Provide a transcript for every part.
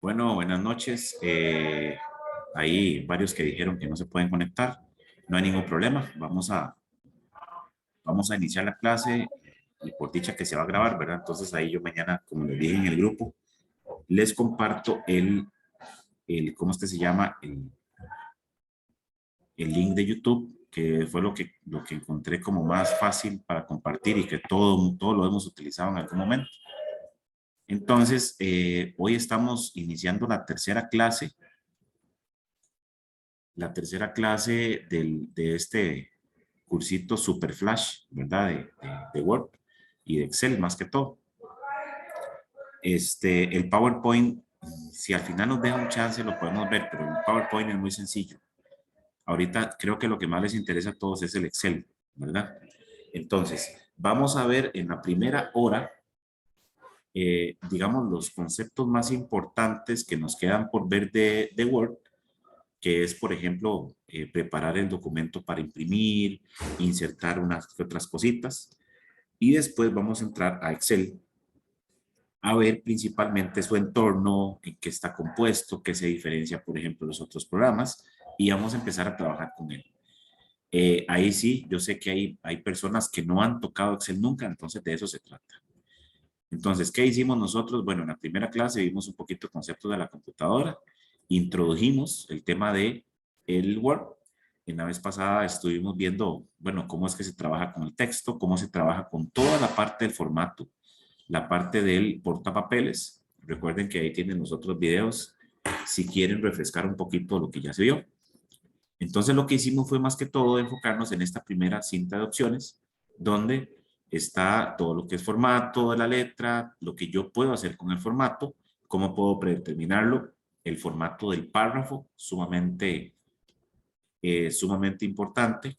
Bueno, buenas noches. Hay varios que dijeron que no se pueden conectar. No hay ningún problema. Vamos a iniciar la clase y por dicha que se va a grabar, ¿verdad? Entonces ahí yo mañana, como les dije en el grupo, les comparto ¿cómo es que se llama? El link de YouTube, que fue lo que encontré como más fácil para compartir y que todo lo hemos utilizado en algún momento. Entonces, hoy estamos iniciando la tercera clase de este cursito Super Flash, ¿verdad? De Word y de Excel más que todo. El PowerPoint, si al final nos deja un chance, lo podemos ver, pero el PowerPoint es muy sencillo. Ahorita creo que lo que más les interesa a todos es el Excel, ¿verdad? Entonces, vamos a ver en la primera hora, digamos, los conceptos más importantes que nos quedan por ver de Word, que es, por ejemplo, preparar el documento para imprimir, insertar unas otras cositas. Y después vamos a entrar a Excel a ver principalmente su entorno, en qué está compuesto, qué se diferencia, por ejemplo, de los otros programas, y vamos a empezar a trabajar con él. Ahí sí, yo sé que hay personas que no han tocado Excel nunca, entonces de eso se trata. Entonces, ¿qué hicimos nosotros? Bueno, en la primera clase vimos un poquito el concepto de la computadora, introdujimos el tema de el Word. En la vez pasada estuvimos viendo, bueno, cómo es que se trabaja con el texto, cómo se trabaja con toda la parte del formato, la parte del portapapeles. Recuerden que ahí tienen los otros videos si quieren refrescar un poquito lo que ya se vio. Entonces lo que hicimos fue más que todo enfocarnos en esta primera cinta de opciones, donde está todo lo que es formato de la letra, lo que yo puedo hacer con el formato, cómo puedo predeterminarlo, el formato del párrafo, sumamente importante.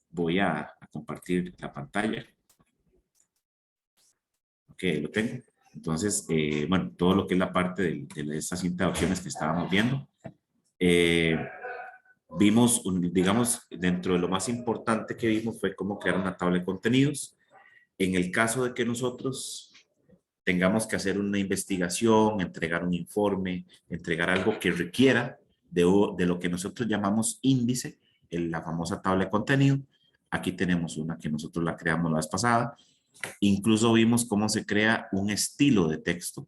Voy a compartir la pantalla. Ok, lo tengo. Entonces, bueno, todo lo que es la parte de esta cinta de opciones que estábamos viendo. Vimos, digamos, dentro de lo más importante que vimos fue cómo crear una tabla de contenidos. En el caso de que nosotros tengamos que hacer una investigación, entregar un informe, entregar algo que requiera de lo que nosotros llamamos índice, la famosa tabla de contenido. Aquí tenemos una que nosotros la creamos la vez pasada. Incluso vimos cómo se crea un estilo de texto,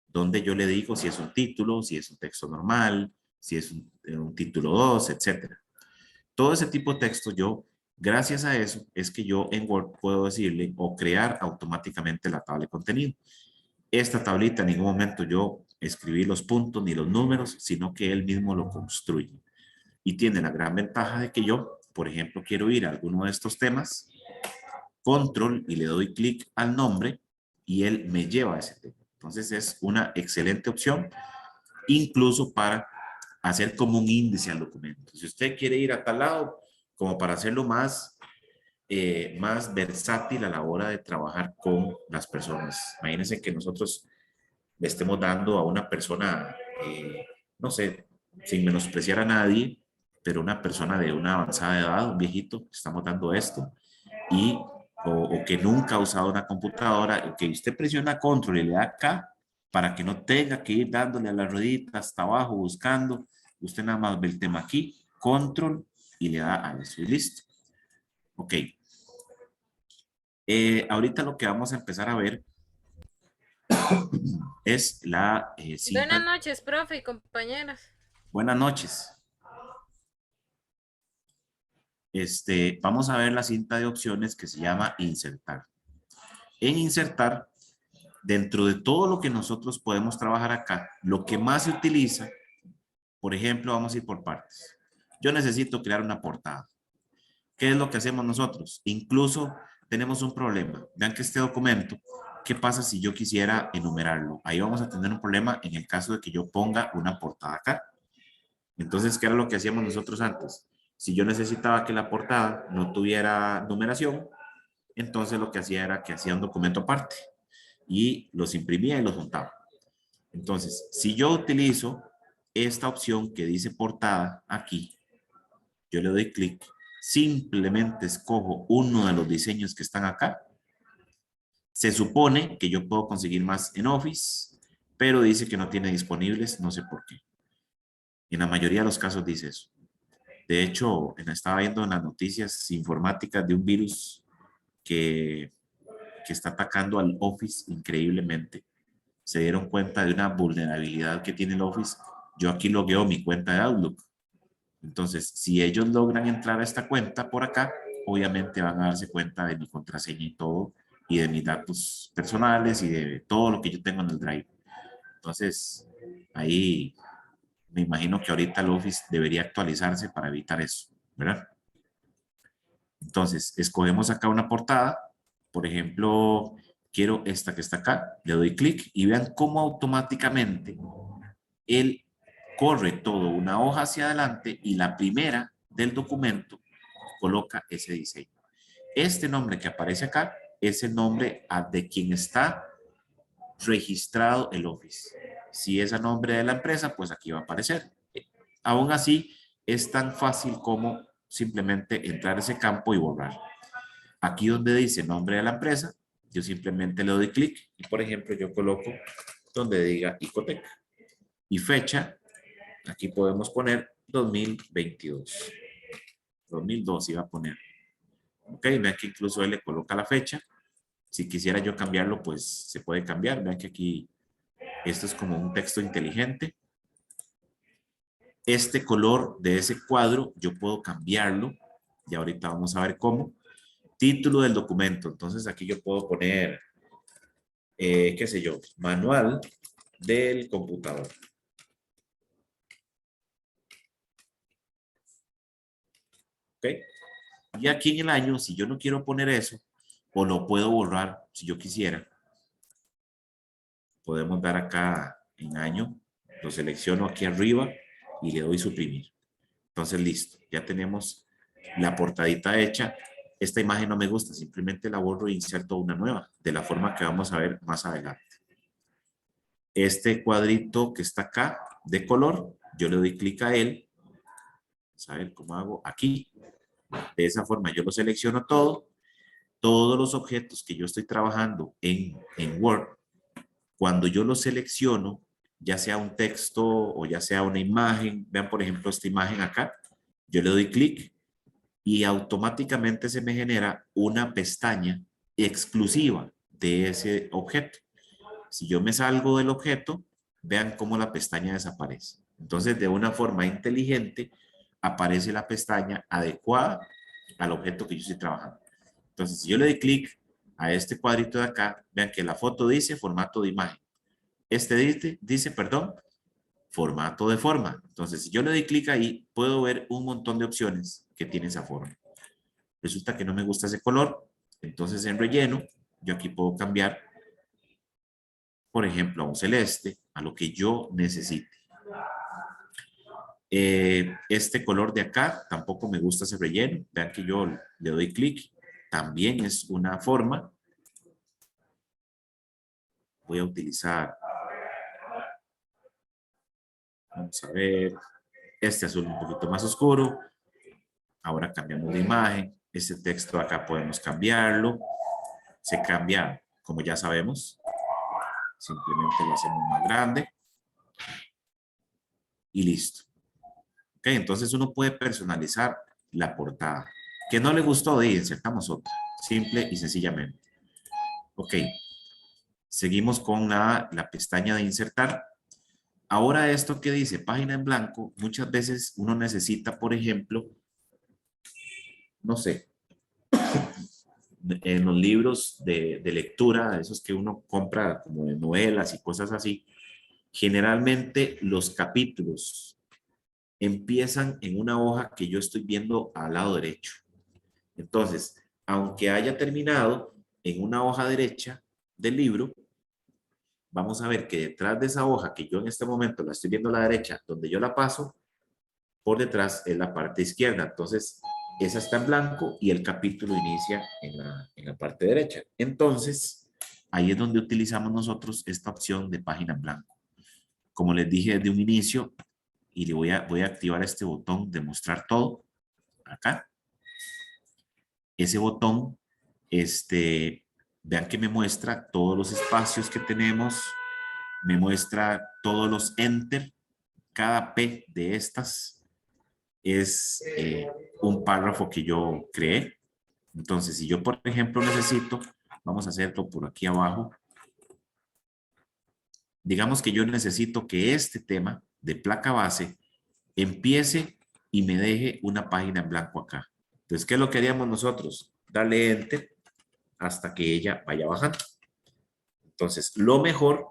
donde yo le digo si es un título, si es un texto normal, si es un título 2, etcétera. Todo ese tipo de texto gracias a eso, es que yo en Word puedo decirle o crear automáticamente la tabla de contenido. Esta tablita en ningún momento yo escribí los puntos ni los números, sino que él mismo lo construye. Y tiene la gran ventaja de que yo, por ejemplo, quiero ir a alguno de estos temas, control y le doy clic al nombre y él me lleva a ese tema. Entonces es una excelente opción, incluso para hacer como un índice al documento. Si usted quiere ir a tal lado, como para hacerlo más, más versátil a la hora de trabajar con las personas. Imagínense que nosotros le estemos dando a una persona, no sé, sin menospreciar a nadie, pero una persona de una avanzada edad, un viejito, estamos dando esto, y, o que nunca ha usado una computadora, que usted presiona control y le da acá, para que no tenga que ir dándole a la ruedita hasta abajo buscando, usted nada más ve el tema aquí, control, y le da a eso y listo. Ok. Ahorita lo que vamos a empezar a ver es la Buenas cinta. noches, profe y compañeros. Buenas noches. Vamos a ver la cinta de opciones que se llama insertar. En insertar, dentro de todo lo que nosotros podemos trabajar acá, lo que más se utiliza, por ejemplo, vamos a ir por partes. Yo necesito crear una portada. ¿Qué es lo que hacemos nosotros? Incluso tenemos un problema. Vean que este documento, ¿qué pasa si yo quisiera enumerarlo? Ahí vamos a tener un problema en el caso de que yo ponga una portada acá. Entonces, ¿qué era lo que hacíamos nosotros antes? Si yo necesitaba que la portada no tuviera numeración, entonces lo que hacía era que hacía un documento aparte y los imprimía y los juntaba. Entonces, si yo utilizo esta opción que dice portada aquí, yo le doy clic, simplemente escojo uno de los diseños que están acá. Se supone que yo puedo conseguir más en Office, pero dice que no tiene disponibles, no sé por qué. En la mayoría de los casos dice eso. De hecho, estaba viendo en las noticias informáticas de un virus que, que está atacando al Office increíblemente. Se dieron cuenta de una vulnerabilidad que tiene el Office. Yo aquí logueo mi cuenta de Outlook. Entonces, si ellos logran entrar a esta cuenta por acá, obviamente van a darse cuenta de mi contraseña y todo, y de mis datos personales y de todo lo que yo tengo en el Drive. Entonces, ahí me imagino que ahorita el Office debería actualizarse para evitar eso, ¿verdad? Entonces, escogemos acá una portada. Por ejemplo, quiero esta que está acá. Le doy clic y vean cómo automáticamente él corre todo una hoja hacia adelante y la primera del documento coloca ese diseño. Este nombre que aparece acá es el nombre de quien está registrado el Office. Si es a nombre de la empresa, pues aquí va a aparecer. Aún así, es tan fácil como simplemente entrar a ese campo y borrar. Aquí donde dice nombre de la empresa, yo simplemente le doy clic y, por ejemplo, yo coloco donde diga Icotec. Y fecha, aquí podemos poner 2022. 2002 iba a poner. Ok, vean que incluso él le coloca la fecha. Si quisiera yo cambiarlo, pues se puede cambiar. Vean que aquí esto es como un texto inteligente. Este color de ese cuadro yo puedo cambiarlo. Y ahorita vamos a ver cómo. Título del documento. Entonces aquí yo puedo poner, qué sé yo, manual del computador. ¿Ok? Y aquí en el año, si yo no quiero poner eso, o lo puedo borrar si yo quisiera, podemos dar acá en año, lo selecciono aquí arriba y le doy suprimir. Entonces, listo, ya tenemos la portadita hecha. Esta imagen no me gusta, simplemente la borro e inserto una nueva, de la forma que vamos a ver más adelante. Este cuadrito que está acá de color, yo le doy clic a él. Vamos a ver cómo hago aquí. De esa forma yo lo selecciono todo. Todos los objetos que yo estoy trabajando en Word, cuando yo los selecciono, ya sea un texto o ya sea una imagen, vean por ejemplo esta imagen acá, yo le doy clic y automáticamente se me genera una pestaña exclusiva de ese objeto. Si yo me salgo del objeto, vean cómo la pestaña desaparece. Entonces, de una forma inteligente, aparece la pestaña adecuada al objeto que yo estoy trabajando. Entonces, si yo le doy clic a este cuadrito de acá, vean que la foto dice formato de imagen. Este dice, perdón, formato de forma. Entonces, si yo le doy clic ahí, puedo ver un montón de opciones que tiene esa forma. Resulta que no me gusta ese color, entonces en relleno, yo aquí puedo cambiar, por ejemplo, a un celeste, a lo que yo necesite. Este color de acá tampoco me gusta ese relleno. Vean que yo le doy clic. También es una forma. Voy a utilizar, vamos a ver, este azul un poquito más oscuro. Ahora cambiamos de imagen. Este texto acá podemos cambiarlo. Se cambia, como ya sabemos. Simplemente lo hacemos más grande. Y listo. Ok, entonces uno puede personalizar la portada. Que no le gustó, de insertamos otra. Simple y sencillamente. Ok. Seguimos con la pestaña de insertar. Ahora esto que dice página en blanco, muchas veces uno necesita, por ejemplo, no sé, en los libros de lectura, esos que uno compra como de novelas y cosas así, generalmente los capítulos empiezan en una hoja que yo estoy viendo al lado derecho. Entonces, aunque haya terminado en una hoja derecha del libro, vamos a ver que detrás de esa hoja que yo en este momento la estoy viendo a la derecha, donde yo la paso, por detrás es la parte izquierda. Entonces, esa está en blanco y el capítulo inicia en la parte derecha. Entonces, ahí es donde utilizamos nosotros esta opción de página en blanco. Como les dije desde un inicio, y le voy a activar este botón de mostrar todo, acá. Ese botón, vean que me muestra todos los espacios que tenemos, me muestra todos los enter, cada P de estas es un párrafo que yo creé. Entonces, si yo, por ejemplo, necesito, vamos a hacerlo por aquí abajo, digamos que yo necesito que este tema de placa base empiece y me deje una página en blanco acá. Entonces, ¿qué es lo que haríamos nosotros? Darle enter hasta que ella vaya bajando. Entonces, lo mejor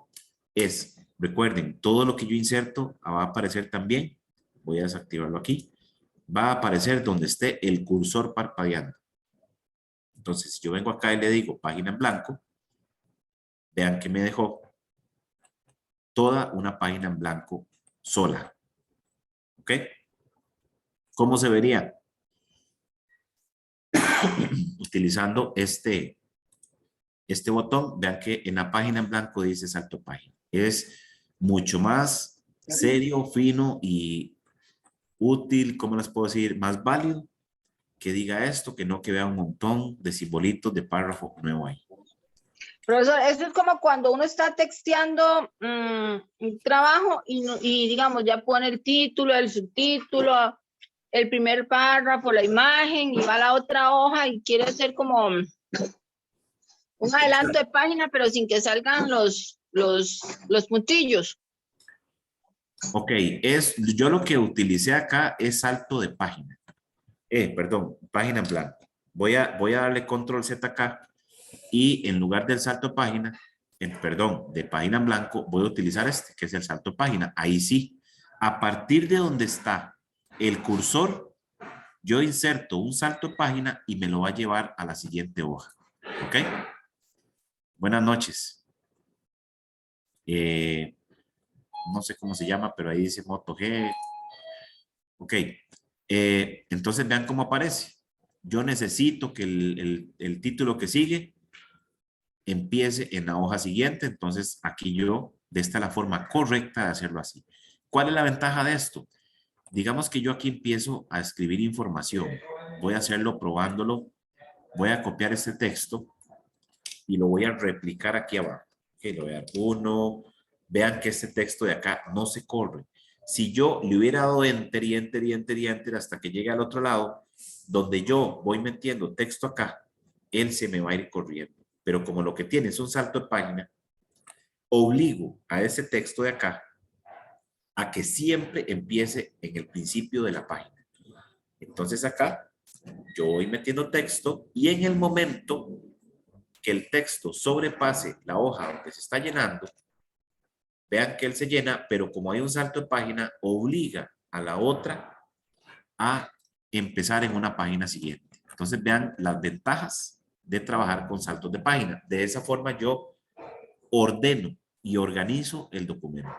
es, recuerden, todo lo que yo inserto va a aparecer también. Voy a desactivarlo aquí. Va a aparecer donde esté el cursor parpadeando. Entonces, si yo vengo acá y le digo página en blanco, vean que me dejó toda una página en blanco sola. ¿Ok? ¿Cómo se vería? Utilizando este botón, vean que en la página en blanco dice salto página. Es mucho más serio, fino y útil, ¿cómo les puedo decir? Más válido que diga esto, que no que vea un montón de simbolitos de párrafo nuevo ahí. Profesor, eso es como cuando uno está texteando un trabajo y digamos ya pone el título, el subtítulo, el primer párrafo, la imagen y va a la otra hoja y quiere hacer como un adelanto de página, pero sin que salgan los puntillos. Ok, yo lo que utilicé acá es salto de página. Perdón, página en blanco. Voy a darle control Z acá y en lugar del salto página, perdón, de página en blanco, voy a utilizar este, que es el salto página. Ahí sí, a partir de donde está el cursor, yo inserto un salto página y me lo va a llevar a la siguiente hoja. ¿Ok? Buenas noches. No sé cómo se llama, pero ahí dice Moto G. Ok. Entonces vean cómo aparece. Yo necesito que el título que sigue empiece en la hoja siguiente. Entonces aquí yo, de esta la forma correcta de hacerlo así. ¿Cuál es la ventaja de esto? Digamos que yo aquí empiezo a escribir información. Voy a hacerlo probándolo. Voy a copiar este texto y lo voy a replicar aquí abajo. Okay, lo voy a dar 1. Vean que este texto de acá no se corre. Si yo le hubiera dado enter y enter y enter y enter hasta que llegue al otro lado, donde yo voy metiendo texto acá, él se me va a ir corriendo. Pero como lo que tiene es un salto de página, obligo a ese texto de acá a que siempre empiece en el principio de la página. Entonces acá yo voy metiendo texto y en el momento que el texto sobrepase la hoja donde se está llenando, vean que él se llena, pero como hay un salto de página, obliga a la otra a empezar en una página siguiente. Entonces vean las ventajas de trabajar con saltos de página. De esa forma yo ordeno y organizo el documento.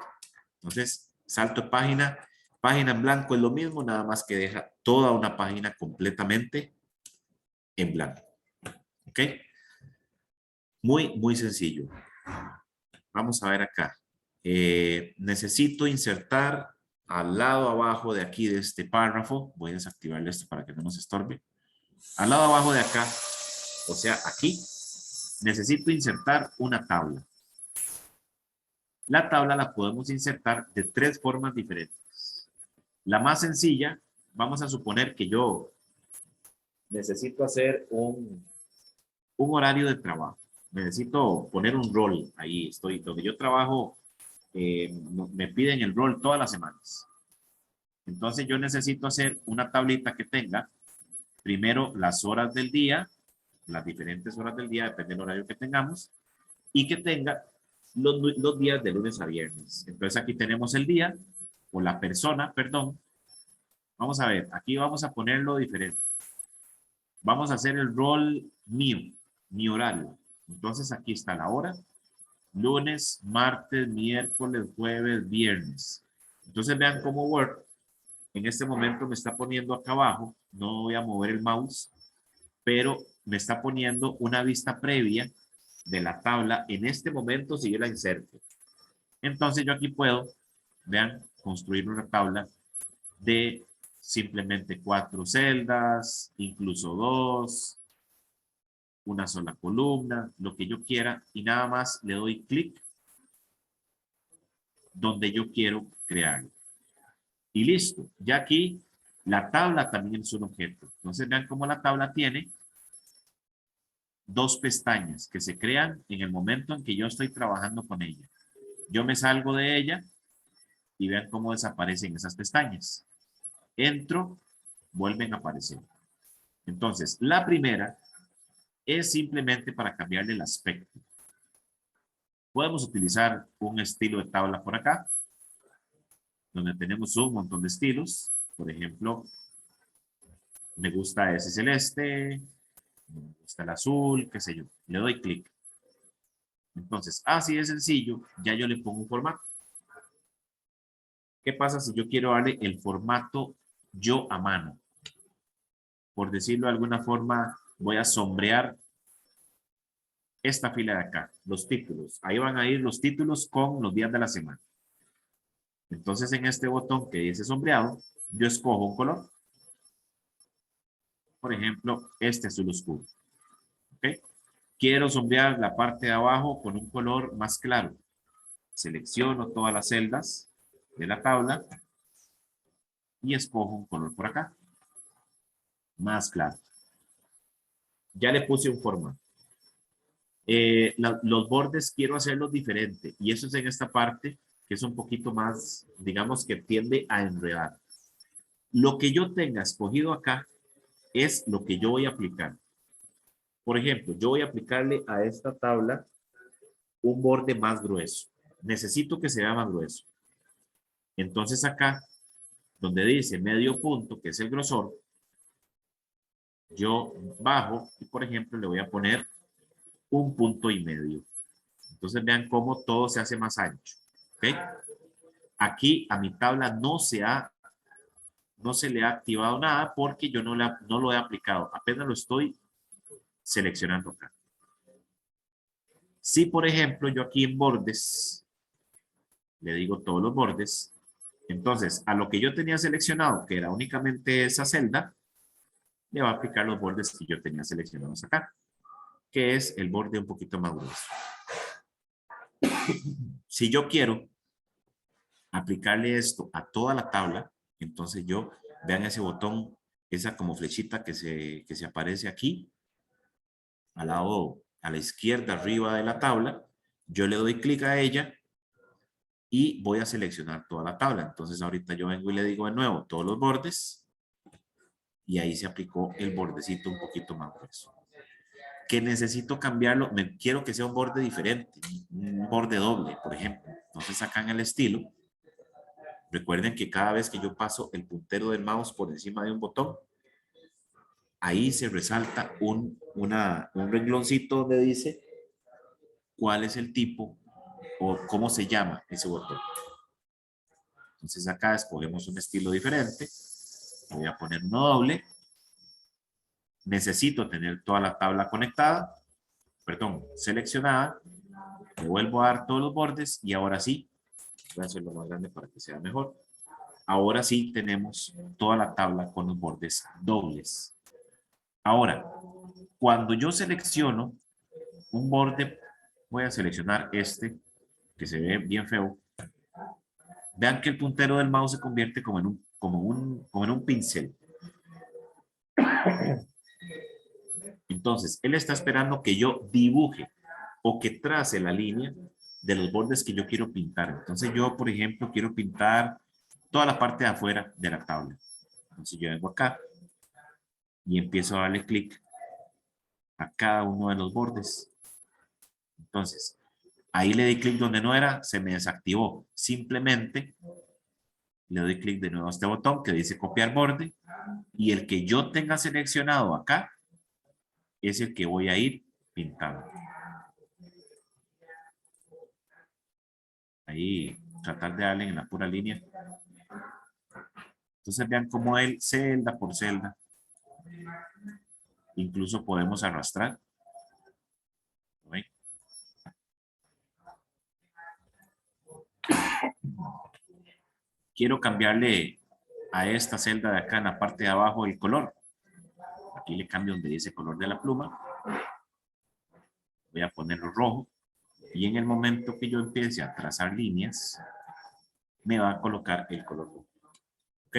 Entonces, salto de página Página en blanco es lo mismo, nada más que deja toda una página completamente en blanco. ¿Ok? Muy, muy sencillo. Vamos a ver acá. Necesito insertar al lado abajo de aquí de este párrafo. Voy a desactivarle esto para que no nos estorbe. Al lado abajo de acá, o sea, aquí, necesito insertar una tabla. La tabla la podemos insertar de 3 formas diferentes. La más sencilla, vamos a suponer que yo necesito hacer un horario de trabajo. Necesito poner un rol ahí. Estoy donde yo trabajo, me piden el rol todas las semanas. Entonces yo necesito hacer una tablita que tenga primero las horas del día, las diferentes horas del día, depende del horario que tengamos, y que tenga los días de lunes a viernes. Entonces aquí tenemos el día, o la persona, perdón. Vamos a ver, aquí vamos a ponerlo diferente. Vamos a hacer el rol mío, mi horario. Entonces aquí está la hora, lunes, martes, miércoles, jueves, viernes. Entonces vean cómo Word en este momento me está poniendo acá abajo, no voy a mover el mouse, pero me está poniendo una vista previa de la tabla en este momento si yo la inserto. Entonces yo aquí puedo, vean, construir una tabla de simplemente 4 celdas, incluso 2, una sola columna, lo que yo quiera, y nada más le doy clic donde yo quiero crearlo. Y listo, ya aquí la tabla también es un objeto. Entonces vean cómo la tabla tiene 2 pestañas que se crean en el momento en que yo estoy trabajando con ella. Yo me salgo de ella y vean cómo desaparecen esas pestañas. Entro, vuelven a aparecer. Entonces, la primera es simplemente para cambiarle el aspecto. Podemos utilizar un estilo de tabla por acá, donde tenemos un montón de estilos. Por ejemplo, me gusta ese celeste, me gusta el azul, qué sé yo. Le doy clic. Entonces, así de sencillo, ya yo le pongo un formato. ¿Qué pasa si yo quiero darle el formato yo a mano? Por decirlo de alguna forma, voy a sombrear esta fila de acá, los títulos. Ahí van a ir los títulos con los días de la semana. Entonces, en este botón que dice sombreado, yo escojo un color. Por ejemplo, este azul oscuro. ¿Ok? Quiero sombrear la parte de abajo con un color más claro. Selecciono todas las celdas de la tabla y escojo un color por acá, más claro. Ya le puse un formato. Los bordes quiero hacerlos diferente y eso es en esta parte que es un poquito más, digamos que tiende a enredar. Lo que yo tenga escogido acá es lo que yo voy a aplicar. Por ejemplo, yo voy a aplicarle a esta tabla un borde más grueso. Necesito que sea más grueso. Entonces acá, donde dice medio punto, que es el grosor, yo bajo y por ejemplo le voy a poner 1,5 puntos. Entonces vean cómo todo se hace más ancho. ¿Ok? Aquí a mi tabla no se le ha activado nada porque yo no lo he aplicado. Apenas lo estoy seleccionando acá. Si por ejemplo yo aquí en bordes, le digo todos los bordes, entonces a lo que yo tenía seleccionado, que era únicamente esa celda, le va a aplicar los bordes que yo tenía seleccionados acá, que es el borde un poquito más grueso. Si yo quiero aplicarle esto a toda la tabla, entonces yo, vean ese botón, esa como flechita que se aparece aquí, al lado, a la izquierda arriba de la tabla, yo le doy clic a ella y voy a seleccionar toda la tabla. Entonces ahorita yo vengo y le digo de nuevo todos los bordes y ahí se aplicó el bordecito un poquito más grueso. Que necesito cambiarlo, quiero que sea un borde diferente, un borde doble, por ejemplo. Entonces acá en el estilo, recuerden que cada vez que yo paso el puntero del mouse por encima de un botón, ahí se resalta un rengloncito donde dice cuál es el tipo o cómo se llama ese botón. Entonces acá escogemos un estilo diferente. Voy a poner uno doble. Necesito tener toda la tabla conectada. Perdón, seleccionada. Le vuelvo a dar todos los bordes y ahora sí, voy a hacerlo más grande para que sea mejor. Ahora sí tenemos toda la tabla con los bordes dobles. Ahora, cuando yo selecciono un borde, voy a seleccionar este, que se ve bien feo. Vean que el puntero del mouse se convierte como en un pincel. Entonces, él está esperando que yo dibuje o que trace la línea de los bordes que yo quiero pintar. Entonces, yo, por ejemplo, quiero pintar toda la parte de afuera de la tabla. Entonces, yo vengo acá y empiezo a darle clic a cada uno de los bordes. Entonces, ahí le di clic donde no era, se me desactivó. Simplemente le doy clic de nuevo a este botón que dice copiar borde y el que yo tenga seleccionado acá es el que voy a ir pintando. Ahí, tratar de darle en la pura línea. Entonces vean cómo él, celda por celda. Incluso podemos arrastrar. ¿Ven? Quiero cambiarle a esta celda de acá en la parte de abajo el color. Aquí le cambio donde dice color de la pluma. Voy a ponerlo rojo. Y en el momento que yo empiece a trazar líneas, me va a colocar el color rojo. ¿Ok?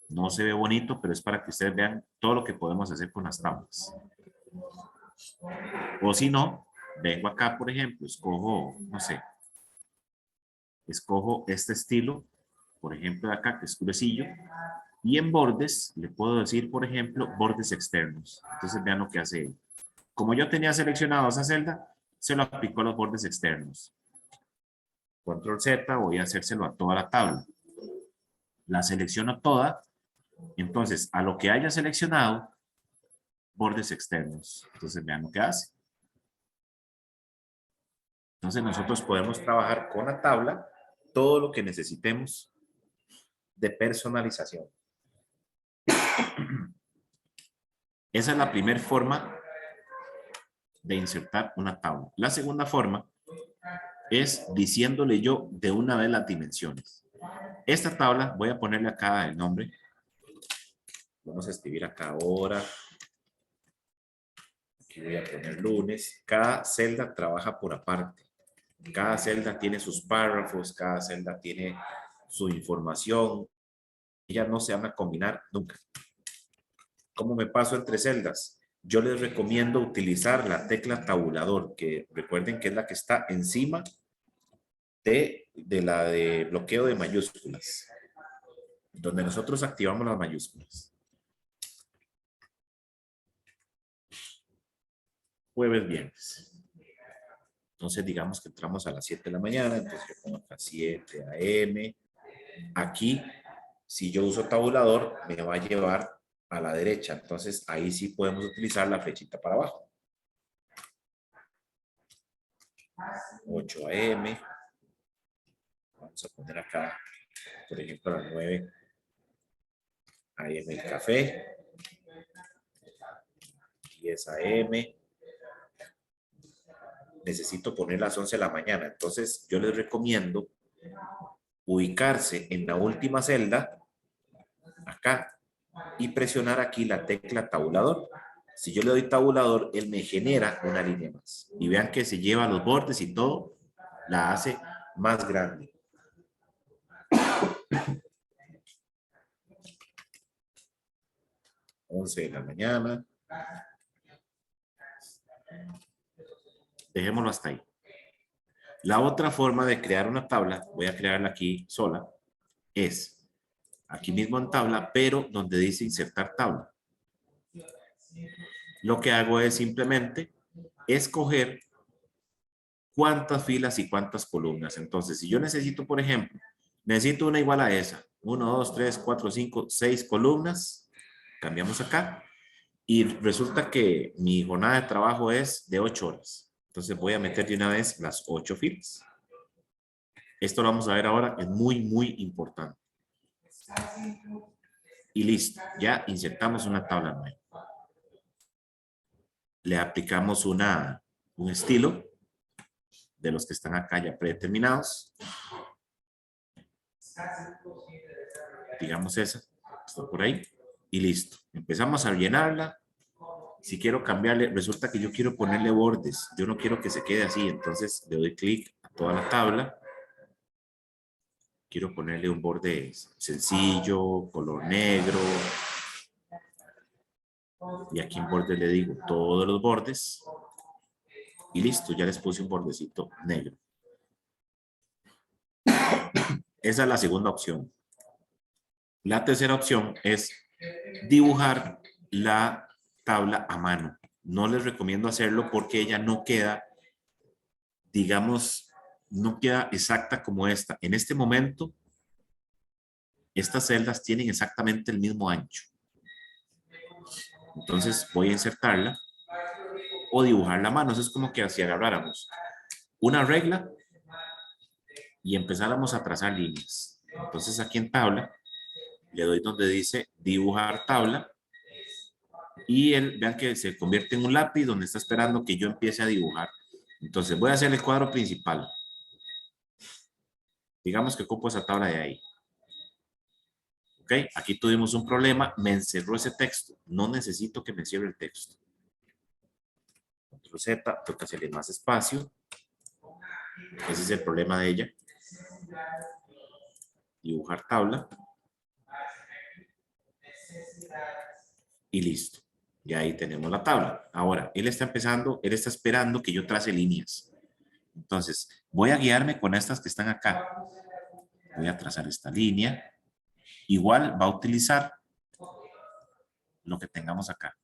No se ve bonito, pero es para que ustedes vean todo lo que podemos hacer con las tablas. O si no, vengo acá, por ejemplo, escojo, no sé, escojo este estilo, por ejemplo, de acá, que es gruesillo, y en bordes le puedo decir, por ejemplo, bordes externos. Entonces vean lo que hace él. Como yo tenía seleccionado esa celda, se lo aplicó a los bordes externos. Control Z, voy a hacérselo a toda la tabla. La selecciono toda, entonces a lo que haya seleccionado, bordes externos. Entonces vean lo que hace. Entonces nosotros podemos trabajar con la tabla todo lo que necesitemos de personalización. Esa es la primera forma de insertar una tabla. La segunda forma es diciéndole yo de una vez las dimensiones. Esta tabla, voy a ponerle acá el nombre. Vamos a escribir acá hora. Aquí voy a poner lunes. Cada celda trabaja por aparte. Cada celda tiene sus párrafos, cada celda tiene su información. Ellas no se van a combinar nunca. ¿Cómo me paso entre celdas? Yo les recomiendo utilizar la tecla tabulador, que recuerden que es la que está encima de la de bloqueo de mayúsculas, donde nosotros activamos las mayúsculas. Jueves, viernes. Entonces digamos que entramos a las 7 de la mañana, entonces yo pongo acá 7 AM. Aquí, si yo uso tabulador, me va a llevar a la derecha. Entonces ahí sí podemos utilizar la flechita para abajo. 8 AM. Vamos a poner acá, por ejemplo, a las 9 AM el café. 10 AM. Necesito poner las 11 de la mañana. Entonces yo les recomiendo ubicarse en la última celda, acá, y presionar aquí la tecla tabulador. Si yo le doy tabulador, él me genera una línea más. Y vean que se lleva los bordes y todo, la hace más grande. Once de la mañana. Dejémoslo hasta ahí. La otra forma de crear una tabla, voy a crearla aquí sola, es aquí mismo en tabla, pero donde dice insertar tabla. Lo que hago es simplemente escoger cuántas filas y cuántas columnas. Entonces, si yo necesito, por ejemplo, necesito una igual a esa. 1, 2, 3, 4, 5, 6 columnas. Cambiamos acá. Y resulta que mi jornada de trabajo es de 8 horas. Entonces voy a meter de una vez las 8 filas. Esto lo vamos a ver ahora, es muy, muy importante. Y listo, ya insertamos una tabla nueva. Le aplicamos un estilo de los que están acá ya predeterminados. Digamos esa, está por ahí. Y listo, empezamos a llenarla. Si quiero cambiarle, resulta que yo quiero ponerle bordes. Yo no quiero que se quede así, entonces le doy clic a toda la tabla. Quiero ponerle un borde sencillo, color negro. Y aquí en borde le digo todos los bordes. Y listo, ya les puse un bordecito negro. Esa es la segunda opción. La tercera opción es dibujar la tabla a mano. No les recomiendo hacerlo porque ella no queda, digamos, no queda exacta como esta. En este momento, estas celdas tienen exactamente el mismo ancho. Entonces voy a insertarla o dibujarla a mano. Eso es como que si agarráramos una regla y empezáramos a trazar líneas. Entonces aquí en tabla, le doy donde dice dibujar tabla y él, vean que se convierte en un lápiz donde está esperando que yo empiece a dibujar. Entonces voy a hacer el cuadro principal. Digamos que ocupo esa tabla de ahí. Ok, aquí tuvimos un problema, me encerró ese texto. No necesito que me cierre el texto. Control Z, toca hacerle más espacio. Ese es el problema de ella. Dibujar tabla. Y listo. Y ahí tenemos la tabla. Ahora, él está esperando que yo trace líneas. Entonces, voy a guiarme con estas que están acá. Voy a trazar esta línea. Igual va a utilizar lo que tengamos acá.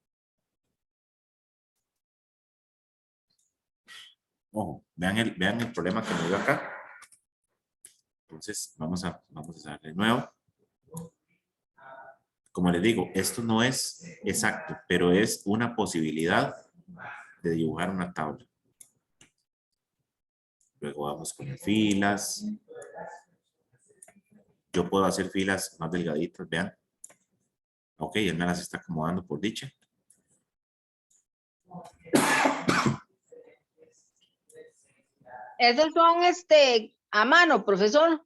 Ojo, vean el problema que me dio acá. Entonces, vamos a darle de nuevo. Como les digo, esto no es exacto, pero es una posibilidad de dibujar una tabla. Luego vamos con filas. Yo puedo hacer filas más delgaditas, vean. Ok, él me las está acomodando por dicha. Esos son a mano, profesor.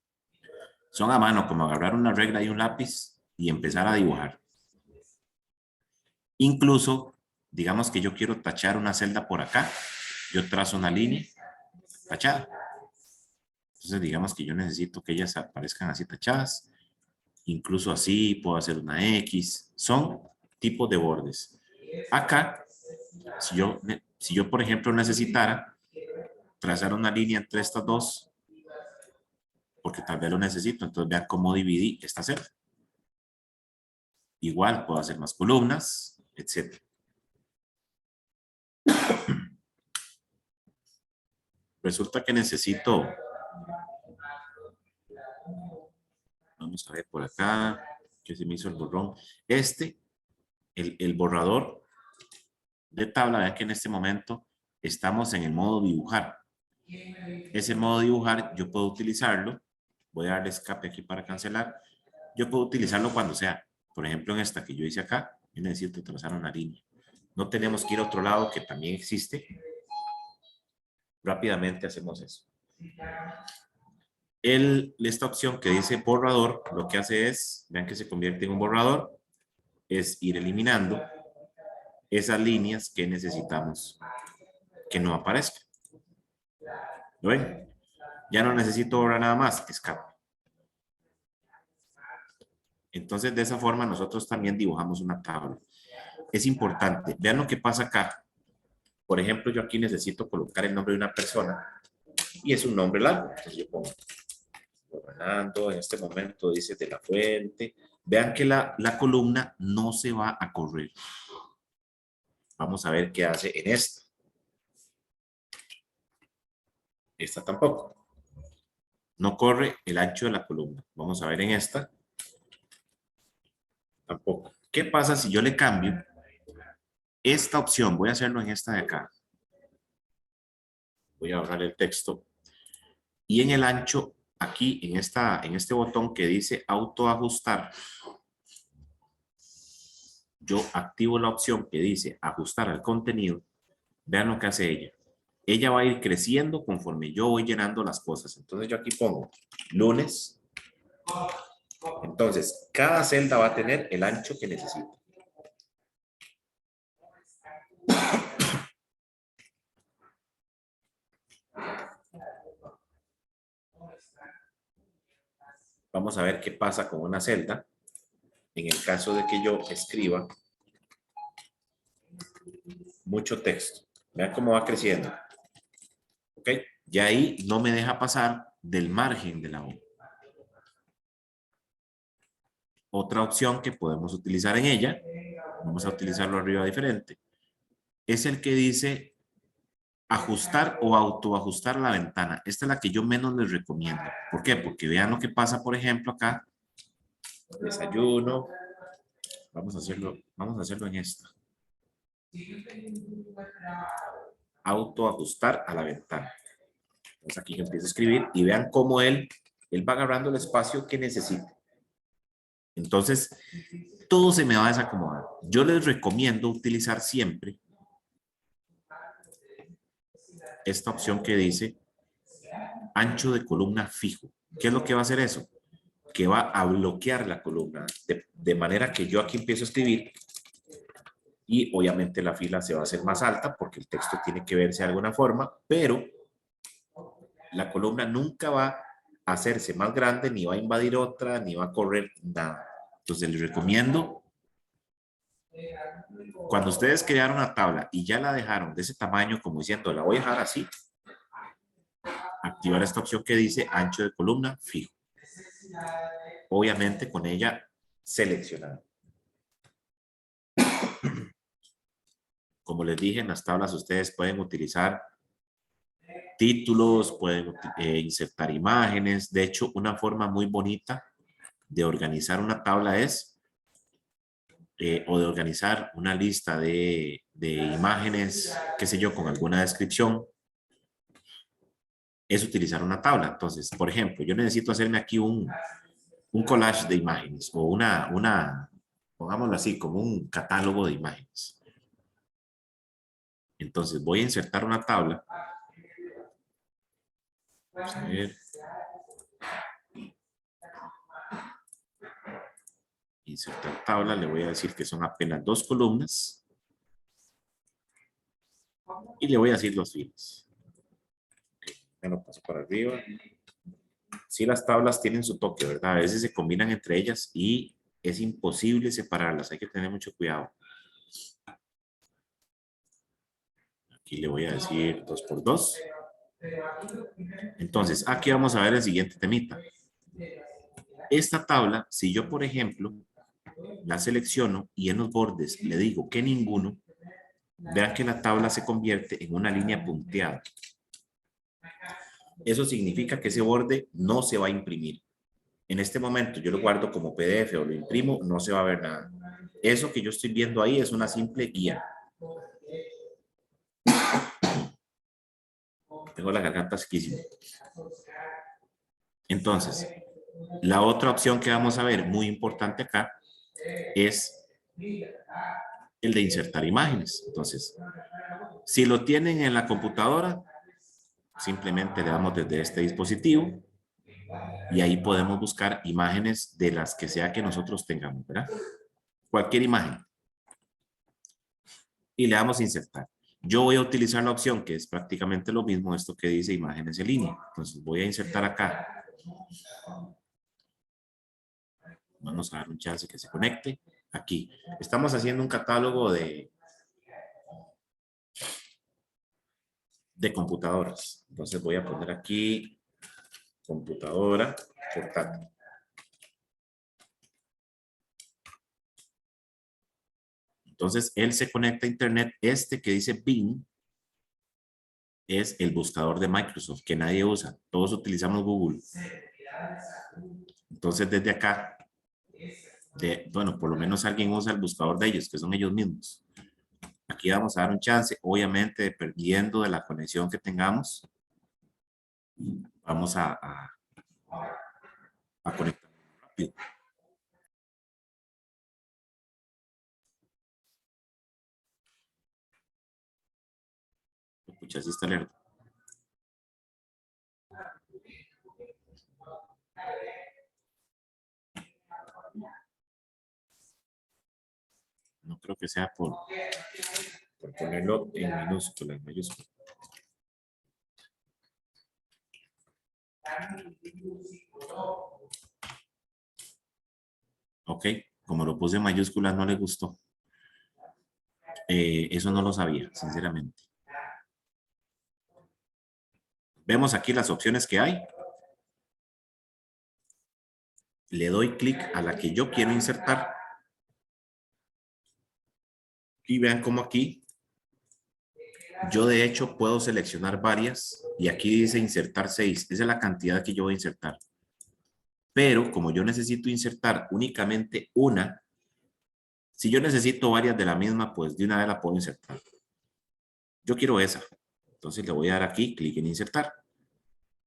Son a mano, como agarrar una regla y un lápiz y empezar a dibujar. Incluso, digamos que yo quiero tachar una celda por acá. Yo trazo una línea tachada. Entonces, digamos que yo necesito que ellas aparezcan así tachadas. Incluso así puedo hacer una X. Son tipos de bordes. Acá, si yo por ejemplo necesitara trazar una línea entre estas dos, porque tal vez lo necesito, entonces vean cómo dividí esta celda. Igual puedo hacer más columnas, etc. Resulta que necesito, vamos a ver por acá, que se me hizo el borrón. El borrador de tabla, vean que en este momento estamos en el modo dibujar. Ese modo dibujar yo puedo utilizarlo, voy a darle escape aquí para cancelar, yo puedo utilizarlo cuando sea, por ejemplo en esta que yo hice acá, yo necesito trazar una línea. No tenemos que ir a otro lado que también existe. Rápidamente hacemos eso. Esta opción que dice borrador, lo que hace es, vean que se convierte en un borrador, es ir eliminando esas líneas que necesitamos que no aparezcan. ¿Lo ven? Ya no necesito borrar nada más, escape. Entonces, de esa forma, nosotros también dibujamos una tabla. Es importante. Vean lo que pasa acá. Por ejemplo, yo aquí necesito colocar el nombre de una persona y es un nombre largo. Entonces, yo pongo Fernando, en este momento dice de la Fuente. Vean que la columna no se va a correr. Vamos a ver qué hace en esta. Esta tampoco. No corre el ancho de la columna. Vamos a ver en esta. Tampoco. ¿Qué pasa si yo le cambio esta opción? Voy a hacerlo en esta de acá. Voy a borrar el texto. Y en el ancho aquí en este botón que dice autoajustar, yo activo la opción que dice ajustar al contenido. Vean lo que hace ella. Ella va a ir creciendo conforme yo voy llenando las cosas. Entonces yo aquí pongo lunes. Entonces cada celda va a tener el ancho que necesita. Vamos a ver qué pasa con una celda. En el caso de que yo escriba mucho texto. Vean cómo va creciendo. ¿Ok? Ya ahí no me deja pasar del margen de la hoja. Otra opción que podemos utilizar en ella, vamos a utilizarlo arriba diferente, es el que dice ajustar o autoajustar la ventana. Esta es la que yo menos les recomiendo. ¿Por qué? Porque vean lo que pasa, por ejemplo, acá. Desayuno. Vamos a hacerlo en esta. Autoajustar a la ventana. Entonces aquí yo empiezo a escribir y vean cómo él va agarrando el espacio que necesita. Entonces, todo se me va a desacomodar. Yo les recomiendo utilizar siempre esta opción que dice ancho de columna fijo. ¿Qué es lo que va a hacer eso? Que va a bloquear la columna de manera que yo aquí empiezo a escribir y obviamente la fila se va a hacer más alta porque el texto tiene que verse de alguna forma, pero la columna nunca va a hacerse más grande, ni va a invadir otra, ni va a correr nada. Entonces les recomiendo, cuando ustedes crearon una tabla y ya la dejaron de ese tamaño, como diciendo, la voy a dejar así, activar esta opción que dice ancho de columna fijo. Obviamente con ella seleccionada. Como les dije, en las tablas ustedes pueden utilizar títulos, pueden insertar imágenes. De hecho, una forma muy bonita de organizar una tabla es, o de organizar una lista de imágenes, qué sé yo, con alguna descripción, es utilizar una tabla. Entonces, por ejemplo, yo necesito hacerme aquí un collage de imágenes o pongámoslo así, como un catálogo de imágenes. Entonces, voy a insertar una tabla. Vamos a ver. Insertar tabla, le voy a decir que son apenas 2 columnas. Y le voy a decir los filos. Ya lo paso para arriba. Sí, las tablas tienen su toque, ¿verdad? A veces se combinan entre ellas y es imposible separarlas. Hay que tener mucho cuidado. Aquí le voy a decir 2 por 2. Entonces, aquí vamos a ver el siguiente temita. Esta tabla, si yo, por ejemplo, la selecciono y en los bordes le digo que ninguno, vean que la tabla se convierte en una línea punteada. Eso significa que ese borde no se va a imprimir. En este momento yo lo guardo como PDF o lo imprimo, no se va a ver nada. Eso que yo estoy viendo ahí es una simple guía. Tengo la garganta sequísima. Entonces, la otra opción que vamos a ver, muy importante acá, es el de insertar imágenes. Entonces, si lo tienen en la computadora, simplemente le damos desde este dispositivo y ahí podemos buscar imágenes de las que sea que nosotros tengamos, ¿verdad? Cualquier imagen. Y le damos insertar. Yo voy a utilizar la opción que es prácticamente lo mismo, esto que dice imágenes en línea. Entonces voy a insertar acá. Vamos a dar un chance que se conecte. Aquí. Estamos haciendo un catálogo de computadoras. Entonces voy a poner aquí computadora portátil. Entonces él se conecta a internet. Este que dice Bing es el buscador de Microsoft que nadie usa. Todos utilizamos Google. Entonces desde acá, bueno, por lo menos alguien usa el buscador de ellos, que son ellos mismos. Aquí vamos a dar un chance, obviamente dependiendo de la conexión que tengamos. Vamos a a conectar rápido. Escucha, así está alerta. No creo que sea por ponerlo en minúscula, en mayúscula. Ok, como lo puse en mayúsculas no le gustó. Eso no lo sabía, sinceramente. Vemos aquí las opciones que hay. Le doy clic a la que yo quiero insertar. Y vean cómo aquí yo de hecho puedo seleccionar varias y aquí dice insertar 6. Esa es la cantidad que yo voy a insertar. Pero como yo necesito insertar únicamente una, si yo necesito varias de la misma, pues de una vez la puedo insertar. Yo quiero esa. Entonces le voy a dar aquí, clic en insertar.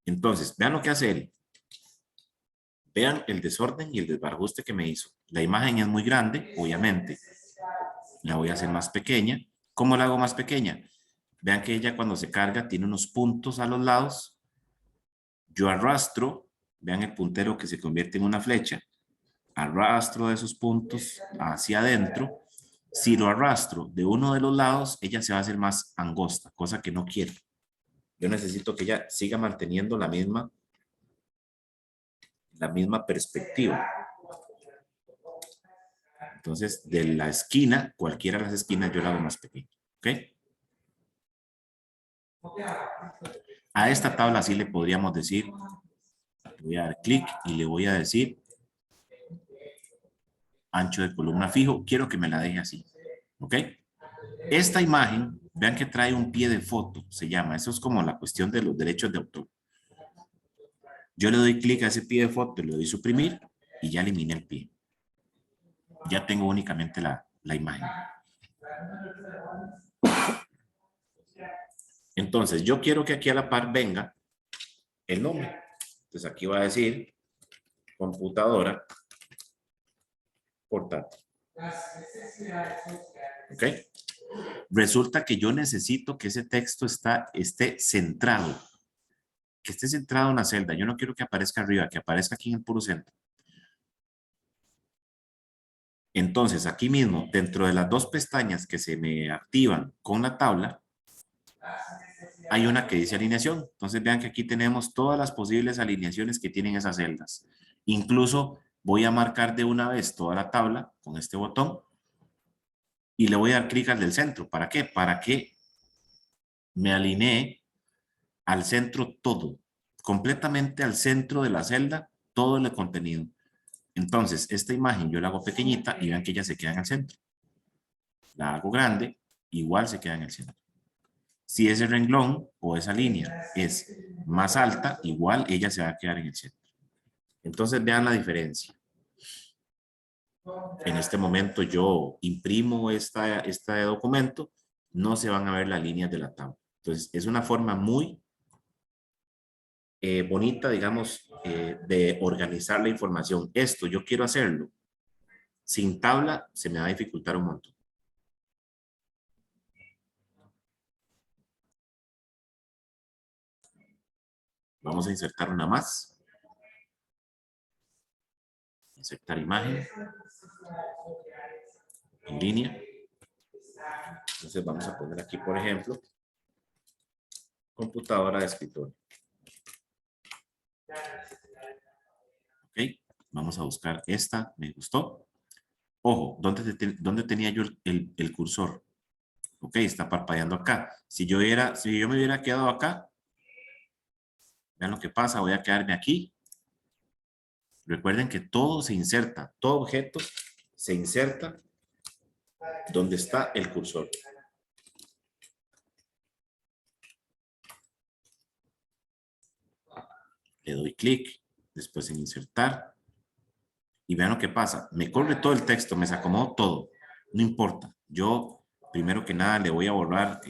Entonces, vean lo que hace él. Vean el desorden y el desbarajuste que me hizo. La imagen es muy grande, obviamente. La voy a hacer más pequeña. ¿Cómo la hago más pequeña? Vean que ella cuando se carga tiene unos puntos a los lados. Yo arrastro, vean el puntero que se convierte en una flecha. Arrastro de esos puntos hacia adentro. Si lo arrastro de uno de los lados, ella se va a hacer más angosta, cosa que no quiero. Yo necesito que ella siga manteniendo la misma perspectiva. Entonces, de la esquina, cualquiera de las esquinas, yo la hago más pequeña. ¿Ok? A esta tabla sí le podríamos decir, voy a dar clic y le voy a decir ancho de columna fijo. Quiero que me la deje así. ¿Ok? Esta imagen, vean que trae un pie de foto, se llama. Eso es como la cuestión de los derechos de autor. Yo le doy clic a ese pie de foto, le doy suprimir y ya eliminé el pie. Ya tengo únicamente la imagen. Entonces, yo quiero que aquí a la par venga el nombre. Entonces, aquí va a decir computadora portátil. ¿Ok? Resulta que yo necesito que ese texto esté centrado. Que esté centrado en la celda. Yo no quiero que aparezca arriba, que aparezca aquí en el puro centro. Entonces, aquí mismo, dentro de las dos pestañas que se me activan con la tabla, hay una que dice alineación. Entonces, vean que aquí tenemos todas las posibles alineaciones que tienen esas celdas. Incluso voy a marcar de una vez toda la tabla con este botón y le voy a dar clic al del centro. ¿Para qué? Para que me alinee al centro todo, completamente al centro de la celda, todo el contenido. Entonces, esta imagen yo la hago pequeñita y vean que ella se queda en el centro. La hago grande, igual se queda en el centro. Si ese renglón o esa línea es más alta, igual ella se va a quedar en el centro. Entonces, vean la diferencia. En este momento yo imprimo este documento, no se van a ver las líneas de la tabla. Entonces, es una forma muy bonita, digamos, de organizar la información. Esto yo quiero hacerlo sin tabla, se me va a dificultar un montón. Vamos a insertar una más. Insertar imagen. En línea. Entonces vamos a poner aquí, por ejemplo, computadora de escritorio. Ok, vamos a buscar esta, me gustó. Ojo, ¿dónde tenía yo el cursor? Ok, está parpadeando acá. Si yo me hubiera quedado acá, vean lo que pasa, voy a quedarme aquí. Recuerden que todo se inserta, todo objeto se inserta donde está el cursor. Le doy clic, después en insertar. Y vean lo que pasa. Me corre todo el texto, me acomodo todo. No importa. Yo, primero que nada, le voy a borrar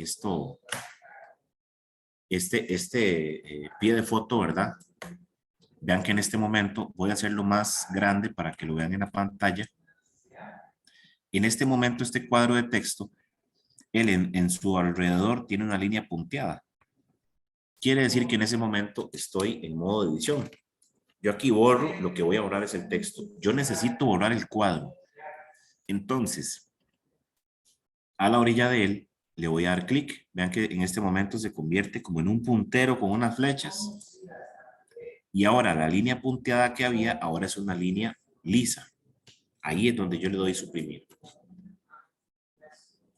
este pie de foto, ¿verdad? Vean que en este momento voy a hacerlo más grande para que lo vean en la pantalla. En este momento este cuadro de texto, él en su alrededor tiene una línea punteada. Quiere decir que en ese momento estoy en modo de edición. Yo aquí borro, lo que voy a borrar es el texto. Yo necesito borrar el cuadro. Entonces, a la orilla de él le voy a dar clic. Vean que en este momento se convierte como en un puntero con unas flechas. Y ahora la línea punteada que había, ahora es una línea lisa. Ahí es donde yo le doy suprimir.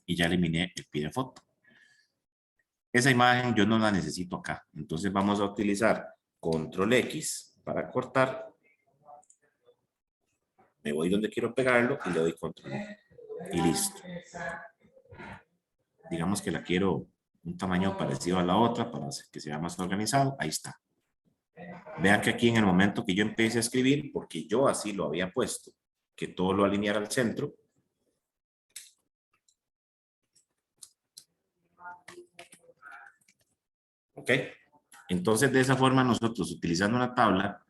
Y ya eliminé el pie de foto. Esa imagen yo no la necesito acá. Entonces vamos a utilizar Control X para cortar. Me voy donde quiero pegarlo y le doy Control X. Y listo. Digamos que la quiero un tamaño parecido a la otra para que sea más organizado. Ahí está. Vean que aquí en el momento que yo empecé a escribir, porque yo así lo había puesto, que todo lo alineara al centro. Ok. Entonces de esa forma nosotros utilizando una tabla,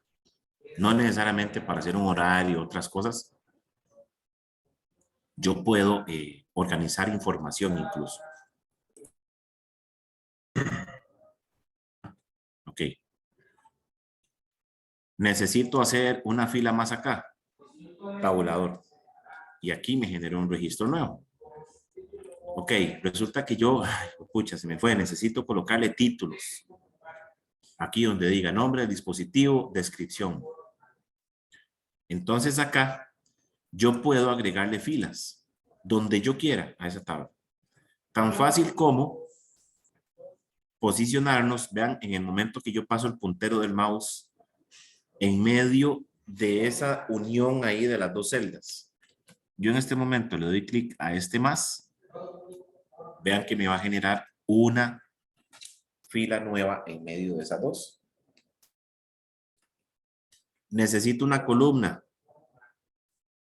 no necesariamente para hacer un horario o otras cosas, yo puedo organizar información incluso. Ok. Necesito hacer una fila más acá. Tabulador. Y aquí me generó un registro nuevo. Ok, resulta que yo, pucha, se me fue, necesito colocarle títulos. Aquí donde diga nombre del dispositivo, descripción. Entonces acá yo puedo agregarle filas donde yo quiera a esa tabla. Tan fácil como posicionarnos, vean, en el momento que yo paso el puntero del mouse en medio de esa unión ahí de las dos celdas. Yo en este momento le doy clic a este más. Vean que me va a generar una fila nueva en medio de esas dos. Necesito una columna.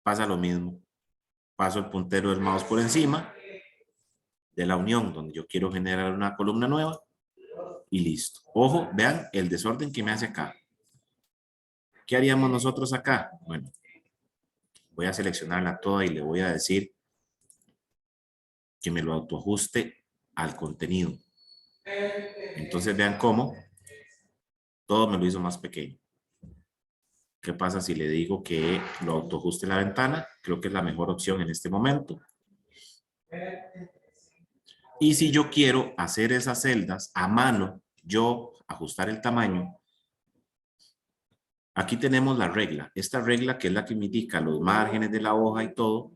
Pasa lo mismo. Paso el puntero del mouse por encima de la unión donde yo quiero generar una columna nueva y listo. Ojo, vean el desorden que me hace acá. ¿Qué haríamos nosotros acá? Bueno, voy a seleccionarla toda y le voy a decir que me lo autoajuste al contenido. Entonces vean cómo todo me lo hizo más pequeño. ¿Qué pasa si le digo que lo autoajuste la ventana? Creo que es la mejor opción en este momento. Y si yo quiero hacer esas celdas a mano, yo ajustar el tamaño, aquí tenemos la regla. Esta regla que es la que me indica los márgenes de la hoja y todo.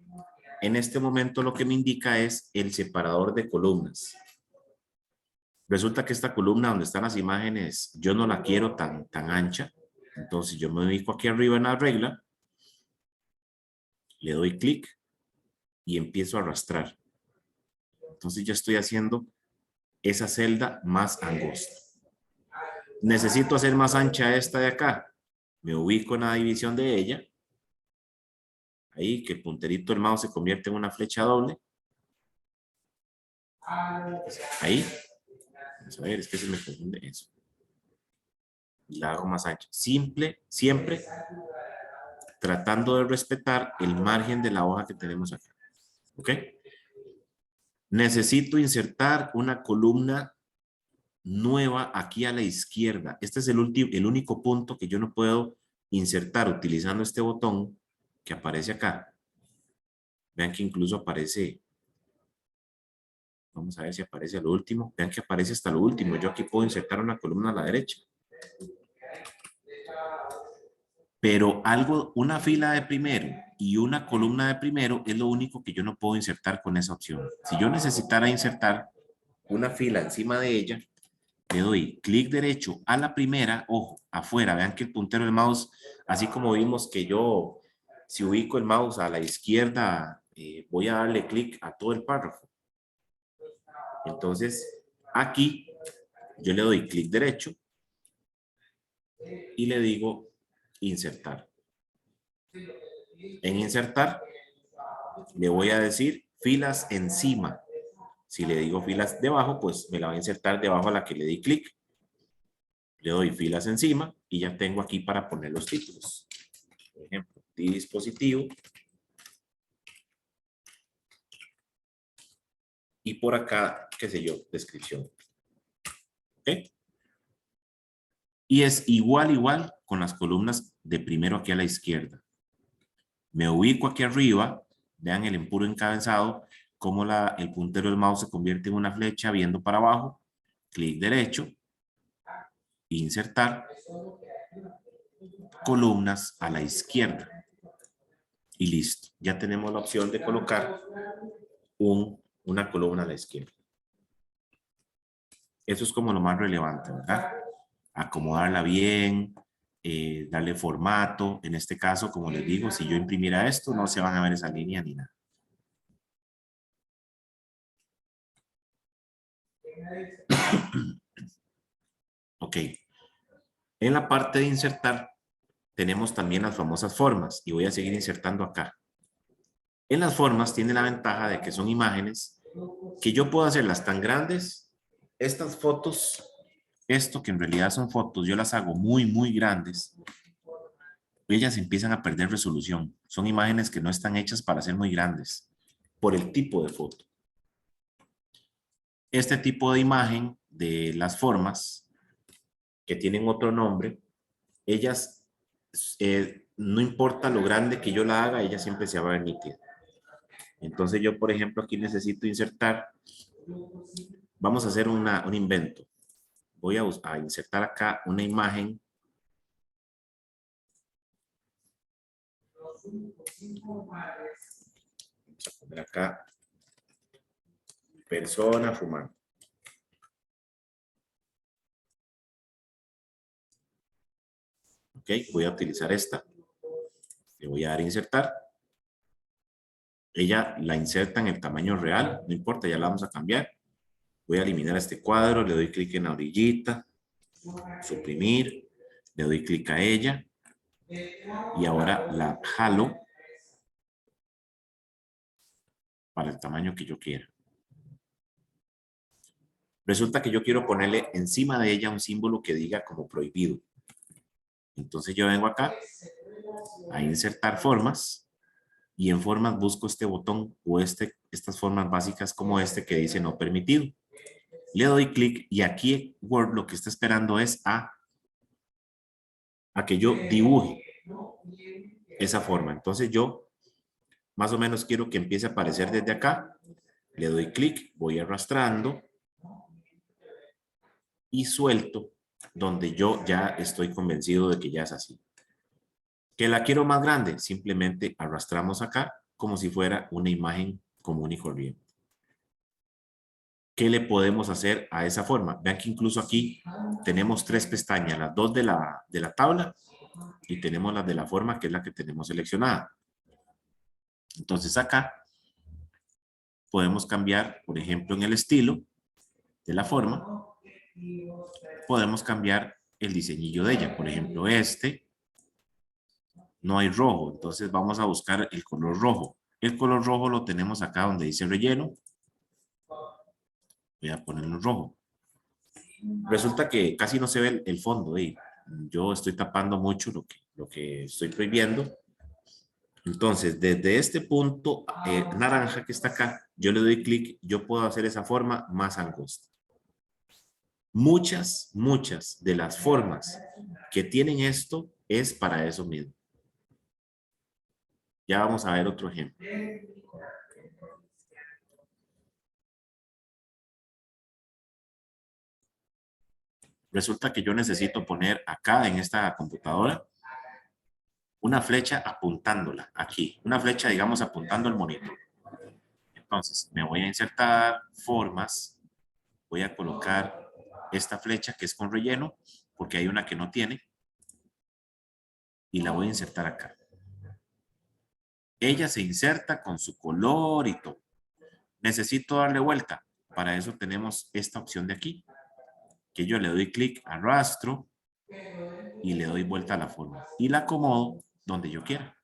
En este momento lo que me indica es el separador de columnas. Resulta que esta columna donde están las imágenes, yo no la quiero tan ancha. Entonces yo me ubico aquí arriba en la regla, le doy clic y empiezo a arrastrar. Entonces ya estoy haciendo esa celda más angosta. Necesito hacer más ancha esta de acá. Me ubico en la división de ella. Ahí que el punterito del mouse se convierte en una flecha doble. Ahí. Vamos a ver, es que se me confunde eso. Y la hago más ancha. Siempre tratando de respetar el margen de la hoja que tenemos acá. ¿Ok? Necesito insertar una columna nueva aquí a la izquierda. Este es el único punto que yo no puedo insertar utilizando este botón que aparece acá. Vean que incluso aparece. Vamos a ver si aparece a lo último. Vean que aparece hasta lo último. Yo aquí puedo insertar una columna a la derecha. Pero una fila de primero y una columna de primero es lo único que yo no puedo insertar con esa opción. Si yo necesitara insertar una fila encima de ella, le doy clic derecho a la primera, ojo, afuera. Vean que el puntero del mouse, así como vimos que yo, si ubico el mouse a la izquierda, voy a darle clic a todo el párrafo. Entonces, aquí yo le doy clic derecho y le digo insertar. En insertar, le voy a decir filas encima. Si le digo filas debajo, pues me la va a insertar debajo a la que le di clic. Le doy filas encima y ya tengo aquí para poner los títulos. Por ejemplo, dispositivo. Y por acá, qué sé yo, descripción. ¿Ok? Y es igual con las columnas de primero aquí a la izquierda. Me ubico aquí arriba, vean el puro encabezado, cómo el puntero del mouse se convierte en una flecha viendo para abajo, clic derecho, insertar, columnas a la izquierda. Y listo, ya tenemos la opción de colocar una columna a la izquierda. Eso es como lo más relevante, ¿verdad? Acomodarla bien, darle formato. En este caso, como les digo, si yo imprimiera esto, no se van a ver esa línea ni nada. Ok. En la parte de insertar, tenemos también las famosas formas y voy a seguir insertando acá. En las formas tiene la ventaja de que son imágenes que yo puedo hacerlas tan grandes. Estas fotos, esto que en realidad son fotos, yo las hago muy grandes. Ellas empiezan a perder resolución. Son imágenes que no están hechas para ser muy grandes por el tipo de foto. Este tipo de imagen de las formas que tienen otro nombre, ellas, no importa lo grande que yo la haga, ella siempre se va a ver nítida. Entonces yo, por ejemplo, aquí necesito insertar, vamos a hacer un invento. Voy a insertar acá una imagen. Vamos a poner acá persona fumando. Ok, voy a utilizar esta. Le voy a dar a insertar. Ella la inserta en el tamaño real, no importa, ya la vamos a cambiar. Voy a eliminar este cuadro, le doy clic en la orillita, suprimir, le doy clic a ella y ahora la jalo para el tamaño que yo quiera. Resulta que yo quiero ponerle encima de ella un símbolo que diga como prohibido. Entonces yo vengo acá a insertar formas y en formas busco este botón o estas formas básicas como este que dice no permitido. Le doy clic y aquí Word lo que está esperando es a que yo dibuje esa forma. Entonces yo más o menos quiero que empiece a aparecer desde acá. Le doy clic, voy arrastrando y suelto donde yo ya estoy convencido de que ya es así. ¿Que la quiero más grande? Simplemente arrastramos acá como si fuera una imagen común y corriente. ¿Qué le podemos hacer a esa forma? Vean que incluso aquí tenemos tres pestañas, las dos de la tabla y tenemos las de la forma, que es la que tenemos seleccionada. Entonces acá podemos cambiar, por ejemplo, en el estilo de la forma, podemos cambiar el diseñillo de ella. Por ejemplo, no hay rojo, entonces vamos a buscar el color rojo. El color rojo lo tenemos acá donde dice relleno. Voy a ponerlo en rojo. Resulta que casi no se ve el fondo. Yo estoy tapando mucho lo que estoy prohibiendo. Entonces, desde este punto naranja que está acá, yo le doy clic, yo puedo hacer esa forma más angosta. Muchas de las formas que tienen esto es para eso mismo. Ya vamos a ver otro ejemplo. Resulta que yo necesito poner acá en esta computadora una flecha apuntándola aquí. Una flecha, digamos, apuntando el monitor. Entonces, me voy a insertar formas. Voy a colocar esta flecha que es con relleno, porque hay una que no tiene. Y la voy a insertar acá. Ella se inserta con su color y todo. Necesito darle vuelta. Para eso tenemos esta opción de aquí. Que yo le doy clic, arrastro y le doy vuelta a la forma. Y la acomodo donde yo quiera.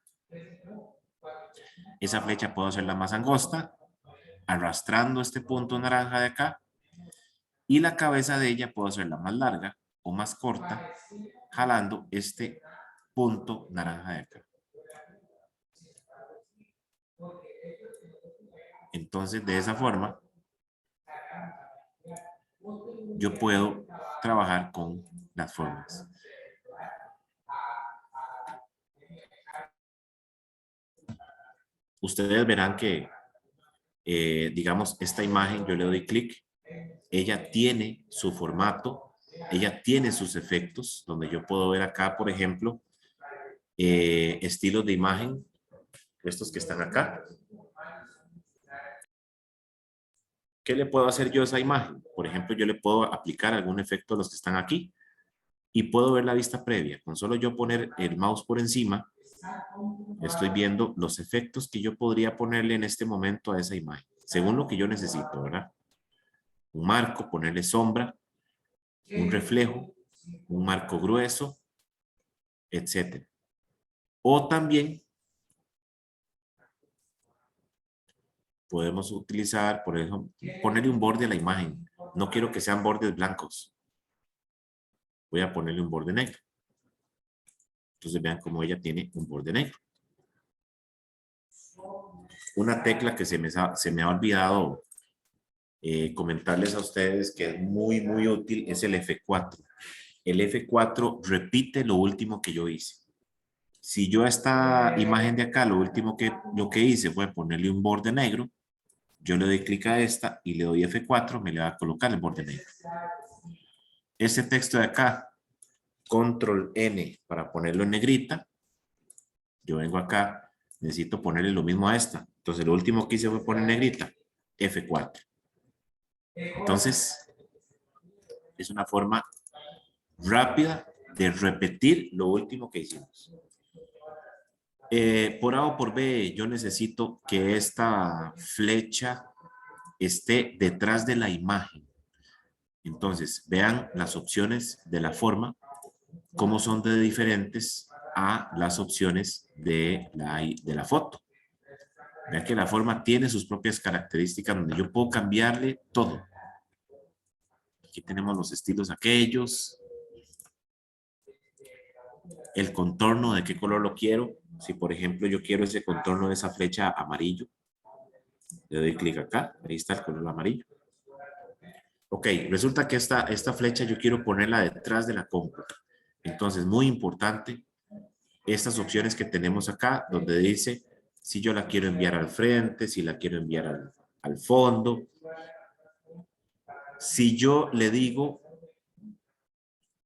Esa flecha puedo hacerla más angosta, arrastrando este punto naranja de acá. Y la cabeza de ella puedo hacerla más larga, o más corta jalando este punto naranja de acá. Entonces, de esa forma, yo puedo trabajar con las formas. Ustedes verán que, digamos, esta imagen, yo le doy clic, ella tiene su formato, ella tiene sus efectos, donde yo puedo ver acá, por ejemplo, estilos de imagen, estos que están acá. ¿Qué le puedo hacer yo a esa imagen? Por ejemplo, yo le puedo aplicar algún efecto a los que están aquí y puedo ver la vista previa. Con solo yo poner el mouse por encima, estoy viendo los efectos que yo podría ponerle en este momento a esa imagen, según lo que yo necesito, ¿verdad? Un marco, ponerle sombra, un reflejo, un marco grueso, etc. O también podemos utilizar, por ejemplo, ponerle un borde a la imagen. No quiero que sean bordes blancos. Voy a ponerle un borde negro. Entonces vean cómo ella tiene un borde negro. Una tecla que se me ha olvidado comentarles a ustedes que es muy, muy útil es el F4. El F4 repite lo último que yo hice. Si yo a esta imagen de acá, lo que hice fue ponerle un borde negro, yo le doy clic a esta y le doy F4, me le va a colocar el borde negro. Este texto de acá, control N para ponerlo en negrita. Yo vengo acá, necesito ponerle lo mismo a esta. Entonces lo último que hice fue poner negrita, F4. Entonces, es una forma rápida de repetir lo último que hicimos. Por A o por B, yo necesito que esta flecha esté detrás de la imagen. Entonces, vean las opciones de la forma, cómo son de diferentes a las opciones de la foto. Vean que la forma tiene sus propias características donde yo puedo cambiarle todo. Aquí tenemos los estilos aquellos, el contorno, de qué color lo quiero. Si por ejemplo yo quiero ese contorno de esa flecha amarillo, le doy clic acá, ahí está el color amarillo. Ok, resulta que esta flecha yo quiero ponerla detrás de la compu. Entonces, muy importante, estas opciones que tenemos acá, donde dice si yo la quiero enviar al frente, si la quiero enviar al fondo. Si yo le digo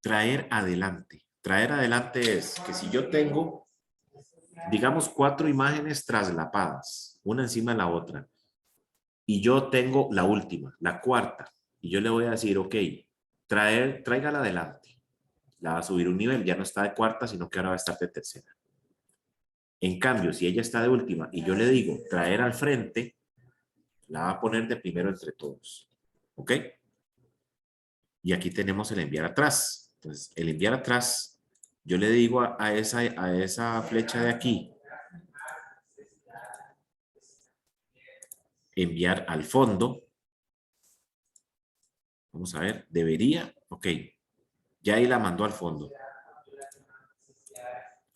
traer adelante. Traer adelante es que si yo tengo, digamos, 4 imágenes traslapadas, una encima de la otra, y yo tengo la última, la cuarta, y yo le voy a decir, ok, tráigala adelante. La va a subir un nivel, ya no está de cuarta, sino que ahora va a estar de tercera. En cambio, si ella está de última y yo le digo traer al frente, la va a poner de primero entre todos. ¿Ok? Y aquí tenemos el enviar atrás. Entonces, el enviar atrás, yo le digo a esa flecha de aquí, enviar al fondo. Vamos a ver, debería, ok. Ya ahí la mandó al fondo.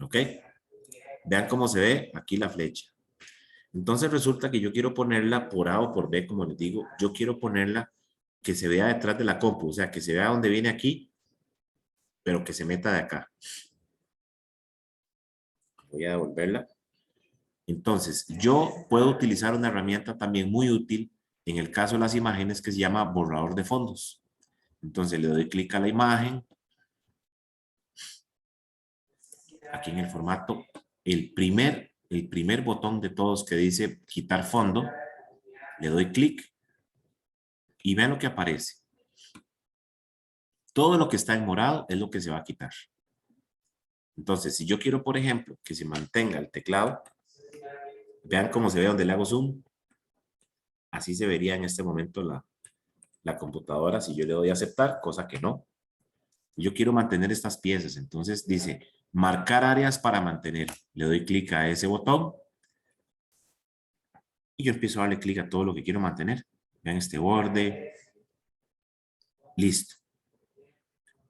¿Ok? Vean cómo se ve aquí la flecha. Entonces resulta que yo quiero ponerla por A o por B, como les digo. Yo quiero ponerla que se vea detrás de la compu. O sea, que se vea donde viene aquí, pero que se meta de acá. Voy a devolverla. Entonces, yo puedo utilizar una herramienta también muy útil en el caso de las imágenes que se llama borrador de fondos. Entonces, le doy clic a la imagen. Aquí en el formato, el primer botón de todos que dice quitar fondo, le doy clic y vean lo que aparece. Todo lo que está en morado es lo que se va a quitar. Entonces, si yo quiero, por ejemplo, que se mantenga el teclado, vean cómo se ve donde le hago zoom. Así se vería en este momento la computadora si yo le doy a aceptar, cosa que no. Yo quiero mantener estas piezas, entonces dice marcar áreas para mantener. Le doy clic a ese botón y yo empiezo a darle clic a todo lo que quiero mantener. Vean este borde. Listo.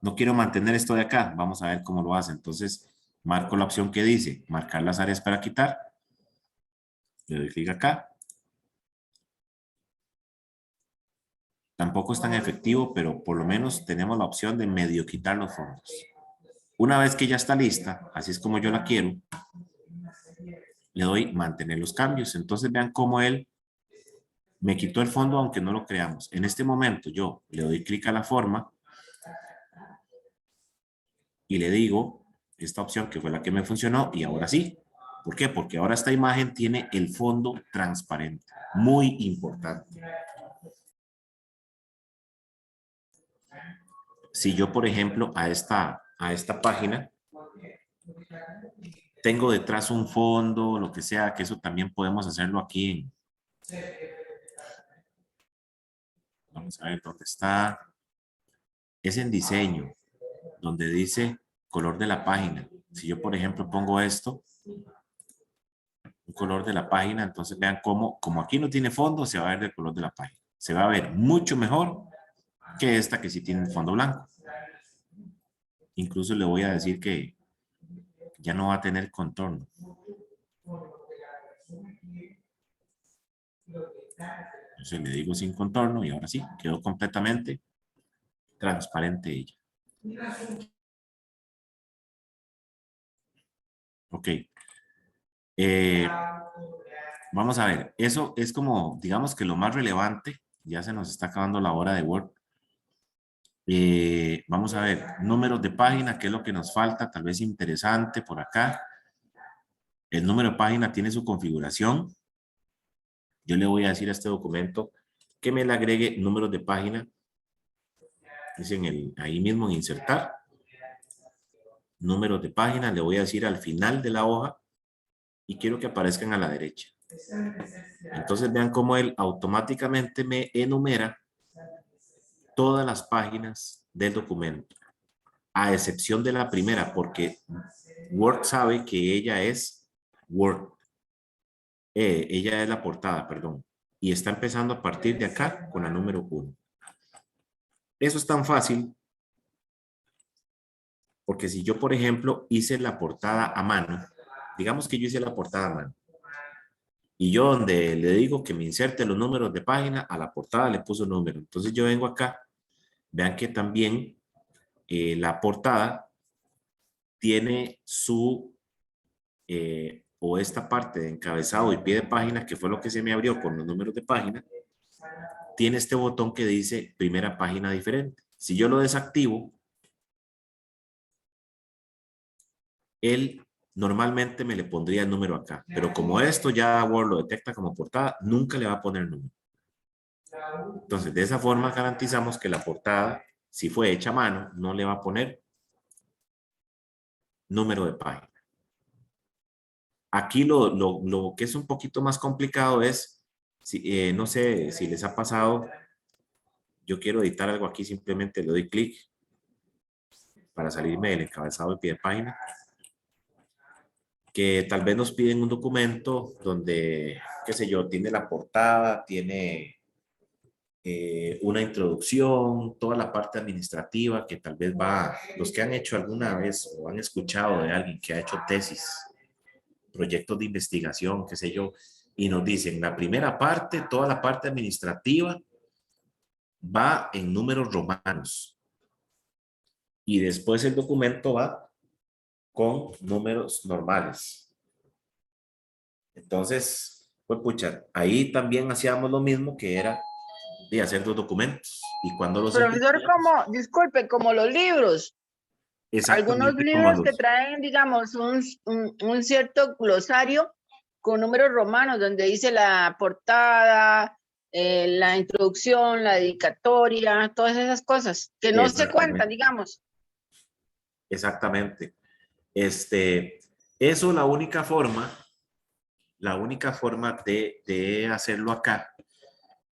No quiero mantener esto de acá. Vamos a ver cómo lo hace. Entonces, marco la opción que dice marcar las áreas para quitar. Le doy clic acá. Tampoco es tan efectivo, pero por lo menos tenemos la opción de medio quitar los fondos. Una vez que ya está lista, así es como yo la quiero, le doy mantener los cambios. Entonces vean cómo él me quitó el fondo aunque no lo creamos. En este momento yo le doy clic a la forma y le digo esta opción que fue la que me funcionó y ahora sí. ¿Por qué? Porque ahora esta imagen tiene el fondo transparente. Muy importante. Si yo, por ejemplo, a esta página tengo detrás un fondo, lo que sea, que eso también podemos hacerlo aquí. Vamos a ver dónde está. Es en diseño, donde dice color de la página. Si yo, por ejemplo, pongo esto, un color de la página, entonces vean cómo, como aquí no tiene fondo, se va a ver del color de la página. Se va a ver mucho mejor que esta que sí tiene el fondo blanco. Incluso le voy a decir que ya no va a tener contorno. Entonces le digo sin contorno y ahora sí, quedó completamente transparente ella. Ok. Vamos a ver, eso es como, digamos que lo más relevante. Ya se nos está acabando la hora de Word. Vamos a ver, números de página, qué es lo que nos falta, tal vez interesante por acá. El número de página tiene su configuración. Yo le voy a decir a este documento que me le agregue números de página. Es ahí mismo en insertar. Números de página, le voy a decir al final de la hoja y quiero que aparezcan a la derecha. Entonces vean cómo él automáticamente me enumera todas las páginas del documento, a excepción de la primera, porque Word sabe que ella es Word. Ella es la portada, perdón. Y está empezando a partir de acá con la número 1. Eso es tan fácil porque si yo, por ejemplo, hice la portada a mano, digamos que yo hice la portada a mano, y yo donde le digo que me inserte los números de página, a la portada le puso número. Entonces yo vengo acá, vean que también la portada tiene su, o esta parte de encabezado y pie de página, que fue lo que se me abrió con los números de página, tiene este botón que dice primera página diferente. Si yo lo desactivo, él normalmente me le pondría el número acá, pero como esto ya Word lo detecta como portada, nunca le va a poner número. Entonces, de esa forma garantizamos que la portada, si fue hecha a mano, no le va a poner número de página. Aquí lo que es un poquito más complicado es, no sé si les ha pasado, yo quiero editar algo aquí, simplemente le doy clic para salirme del encabezado de pie de página, que tal vez nos piden un documento donde, qué sé yo, tiene la portada, tiene una introducción, toda la parte administrativa que tal vez los que han hecho alguna vez o han escuchado de alguien que ha hecho tesis, proyectos de investigación, qué sé yo, y nos dicen, la primera parte, toda la parte administrativa va en números romanos y después el documento va con números normales. Entonces, pues pucha, ahí también hacíamos lo mismo que era de hacer dos documentos. Y cuando los Profesor, como, disculpe, como los libros. Algunos exactamente como libros que traen, digamos, un cierto glosario con números romanos, donde dice la portada, la introducción, la dedicatoria, todas esas cosas, que no se cuentan, digamos. Exactamente. Eso la única forma de hacerlo acá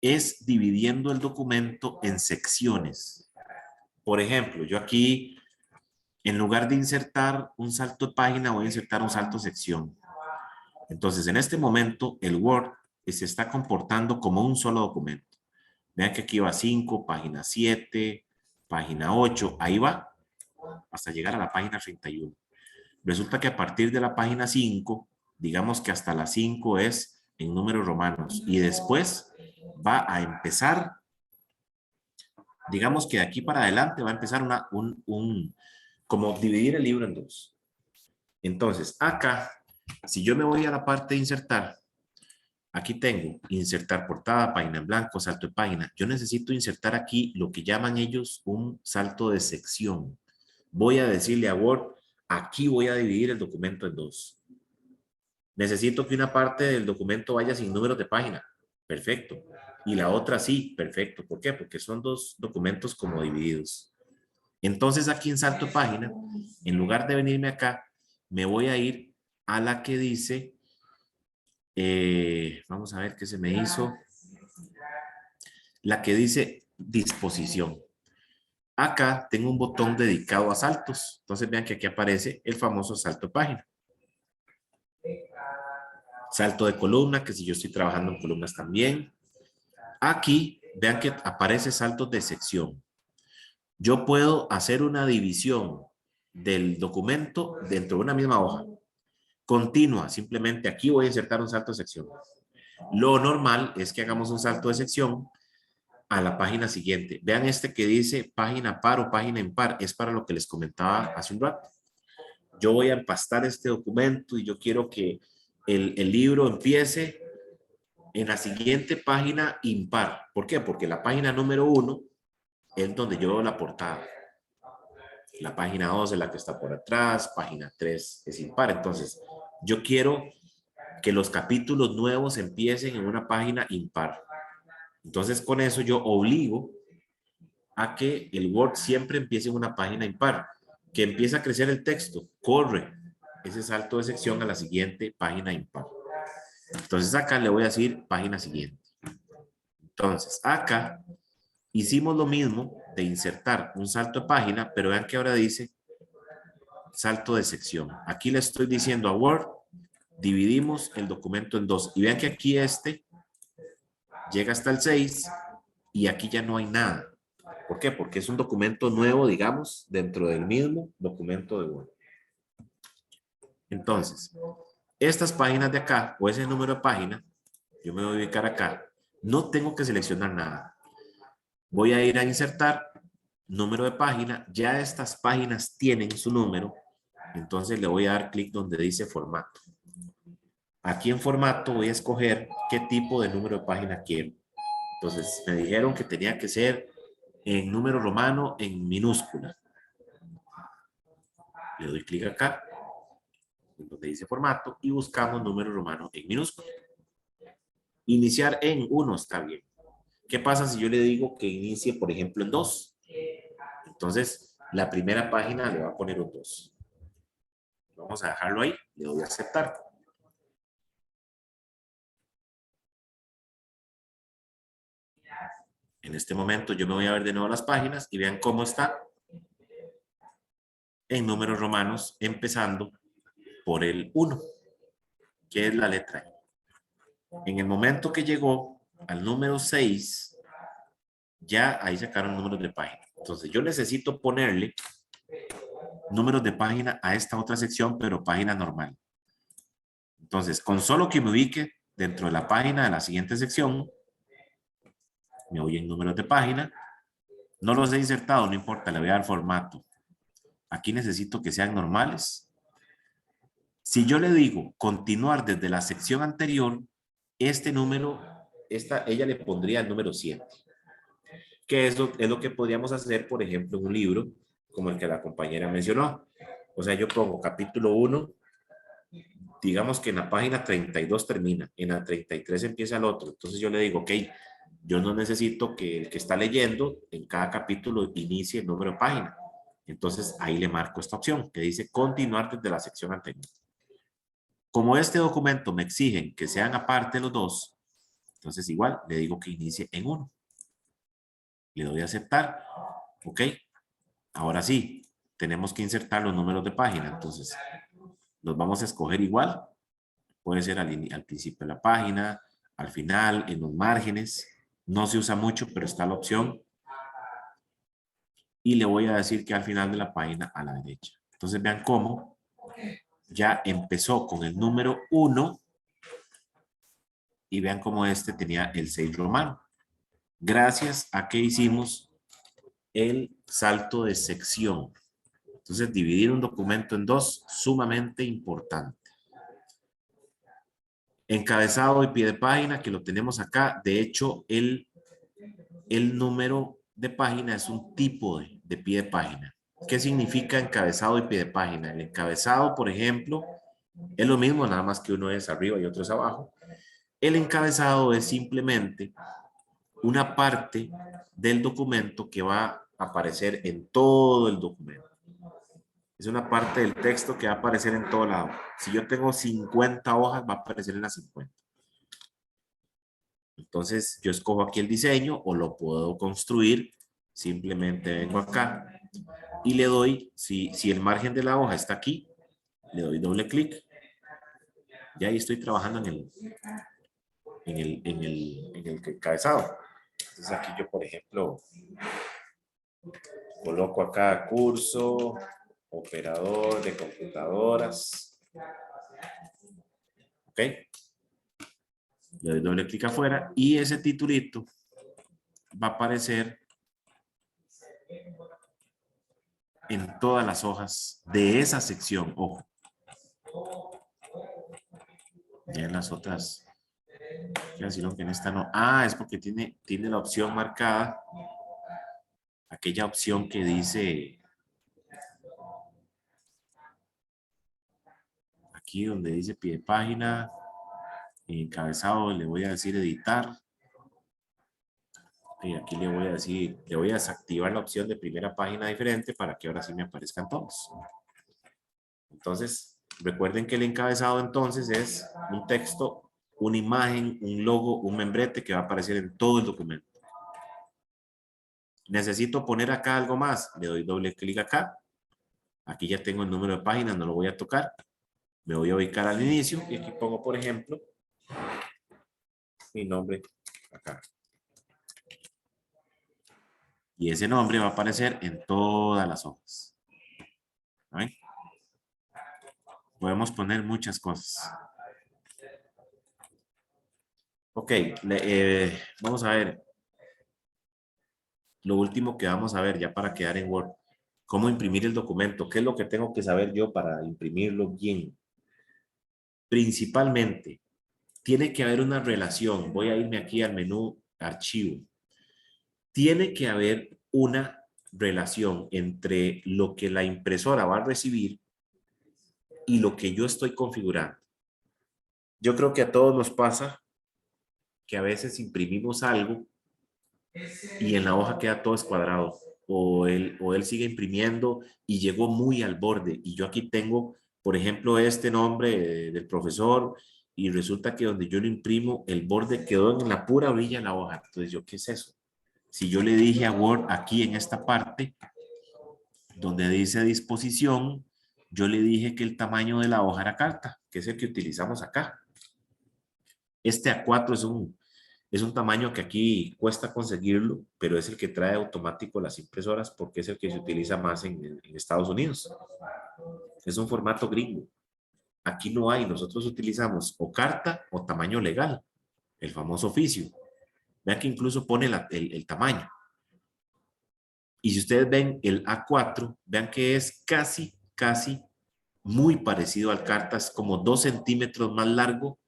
es dividiendo el documento en secciones. Por ejemplo, yo aquí, en lugar de insertar un salto de página, voy a insertar un salto de sección. Entonces, en este momento, el Word se está comportando como un solo documento. Vean que aquí va 5, página 7, página 8, ahí va. hasta llegar a la página 31. Resulta que a partir de la página 5, digamos que hasta la 5 es en números romanos y después va a empezar, digamos que de aquí para adelante va a empezar como dividir el libro en dos. Entonces, acá, si yo me voy a la parte de insertar, aquí tengo insertar portada, página en blanco, salto de página. Yo necesito insertar aquí lo que llaman ellos un salto de sección. Voy a decirle a Word, aquí voy a dividir el documento en dos. Necesito que una parte del documento vaya sin números de página. Perfecto. Y la otra sí, perfecto. ¿Por qué? Porque son dos documentos como divididos. Entonces aquí en salto de página, en lugar de venirme acá, me voy a ir a la que dice, vamos a ver qué se me hizo, la que dice disposición. Acá tengo un botón dedicado a saltos. Entonces vean que aquí aparece el famoso salto de página. Salto de columna, que si yo estoy trabajando en columnas también. Aquí vean que aparece saltos de sección. Yo puedo hacer una división del documento dentro de una misma hoja. Continua, simplemente aquí voy a insertar un salto de sección. Lo normal es que hagamos un salto de sección a la página siguiente. Vean este que dice página par o página impar. Es para lo que les comentaba hace un rato. Yo voy a empastar este documento y yo quiero que el libro empiece en la siguiente página impar. ¿Por qué? Porque la página número 1 es donde yo veo la portada. La página 2 es la que está por atrás, página 3 es impar. Entonces, yo quiero que los capítulos nuevos empiecen en una página impar. Entonces, con eso yo obligo a que el Word siempre empiece en una página impar. Que empieza a crecer el texto, corre ese salto de sección a la siguiente página impar. Entonces, acá le voy a decir página siguiente. Entonces, acá hicimos lo mismo de insertar un salto de página, pero vean que ahora dice salto de sección. Aquí le estoy diciendo a Word, dividimos el documento en dos. Y vean que aquí este llega hasta el 6 y aquí ya no hay nada. ¿Por qué? Porque es un documento nuevo, digamos, dentro del mismo documento de Word. Entonces, estas páginas de acá, o ese número de página, yo me voy a ubicar acá. No tengo que seleccionar nada. Voy a ir a insertar número de página. Ya estas páginas tienen su número. Entonces le voy a dar clic donde dice formato. Aquí en formato voy a escoger qué tipo de número de página quiero. Entonces me dijeron que tenía que ser en número romano en minúscula. Le doy clic acá, donde dice formato, y buscamos número romano en minúscula. Iniciar en 1 está bien. ¿Qué pasa si yo le digo que inicie, por ejemplo, en 2? Entonces, la primera página le va a poner un 2. Vamos a dejarlo ahí, le doy a aceptar. En este momento yo me voy a ver de nuevo las páginas y vean cómo está en números romanos, empezando por el 1, que es la letra E. En el momento que llegó al número 6, ya ahí sacaron números de página. Entonces yo necesito ponerle números de página a esta otra sección, pero página normal. Entonces, con solo que me ubique dentro de la página de la siguiente sección, me voy en números de página. No los he insertado, no importa, le voy a dar formato. Aquí necesito que sean normales. Si yo le digo continuar desde la sección anterior, este número, ella le pondría el número 7. Que es lo que podríamos hacer, por ejemplo, en un libro como el que la compañera mencionó. O sea, yo pongo capítulo 1, digamos que en la página 32 termina, en la 33 empieza el otro. Entonces yo le digo, ok, yo no necesito que el que está leyendo en cada capítulo inicie el número de página. Entonces ahí le marco esta opción que dice continuar desde la sección anterior. Como este documento me exigen que sean aparte los dos, entonces igual le digo que inicie en 1. Le doy a aceptar. Ok. Ahora sí, tenemos que insertar los números de página. Entonces, los vamos a escoger igual. Puede ser al principio de la página, al final, en los márgenes. No se usa mucho, pero está la opción. y le voy a decir que al final de la página a la derecha. Entonces vean cómo ya empezó con el número 1 y vean cómo este tenía el 6 romano. Gracias a que hicimos el salto de sección. Entonces dividir un documento en dos, sumamente importante. Encabezado y pie de página, que lo tenemos acá. De hecho, el número de página es un tipo de pie de página. ¿Qué significa encabezado y pie de página? El encabezado, por ejemplo, es lo mismo, nada más que uno es arriba y otro es abajo. El encabezado es simplemente una parte del documento que va a aparecer en todo el documento. Es una parte del texto que va a aparecer en todo lado. Si yo tengo 50 hojas, va a aparecer en las 50. Entonces, yo escojo aquí el diseño o lo puedo construir. Simplemente vengo acá y le doy, si el margen de la hoja está aquí, le doy doble clic. Y ahí estoy trabajando en el encabezado. Entonces, aquí yo, por ejemplo, coloco acá curso, operador de computadoras. ¿Ok? Le doy doble clic afuera y ese titulito va a aparecer en todas las hojas de esa sección. Ojo. Ya en las otras. Quiero decirlo que en esta no. Ah, es porque tiene la opción marcada. Aquella opción que dice. Aquí donde dice pie de página. Encabezado le voy a decir editar. Y aquí le voy a decir, le voy a desactivar la opción de primera página diferente para que ahora sí me aparezcan todos. Entonces, recuerden que el encabezado entonces es un texto, una imagen, un logo, un membrete que va a aparecer en todo el documento. Necesito poner acá algo más. Le doy doble clic acá. Aquí ya tengo el número de página, no lo voy a tocar. Me voy a ubicar al inicio y aquí pongo, por ejemplo, mi nombre acá. Y ese nombre va a aparecer en todas las hojas. ¿Ven? Podemos poner muchas cosas. Ok, vamos a ver. Lo último que vamos a ver ya para quedar en Word. ¿Cómo imprimir el documento? ¿Qué es lo que tengo que saber yo para imprimirlo bien? Principalmente, tiene que haber una relación. Voy a irme aquí al menú Archivo. Tiene que haber una relación entre lo que la impresora va a recibir y lo que yo estoy configurando. Yo creo que a todos nos pasa que a veces imprimimos algo y en la hoja queda todo escuadrado. O él sigue imprimiendo y llegó muy al borde. Y yo aquí tengo, por ejemplo, este nombre del profesor y resulta que donde yo lo imprimo, el borde quedó en la pura orilla de la hoja. Entonces, ¿yo qué es eso? Si yo le dije a Word aquí en esta parte, donde dice disposición, yo le dije que el tamaño de la hoja era carta, que es el que utilizamos acá. Este A4 es un tamaño que aquí cuesta conseguirlo, pero es el que trae automático las impresoras porque es el que se utiliza más en Estados Unidos. Es un formato gringo. Aquí no hay, nosotros utilizamos o carta o tamaño legal, el famoso oficio. Vean que incluso pone el tamaño. Y si ustedes ven el A4, vean que es casi muy parecido al carta, es como 2 centímetros más largo.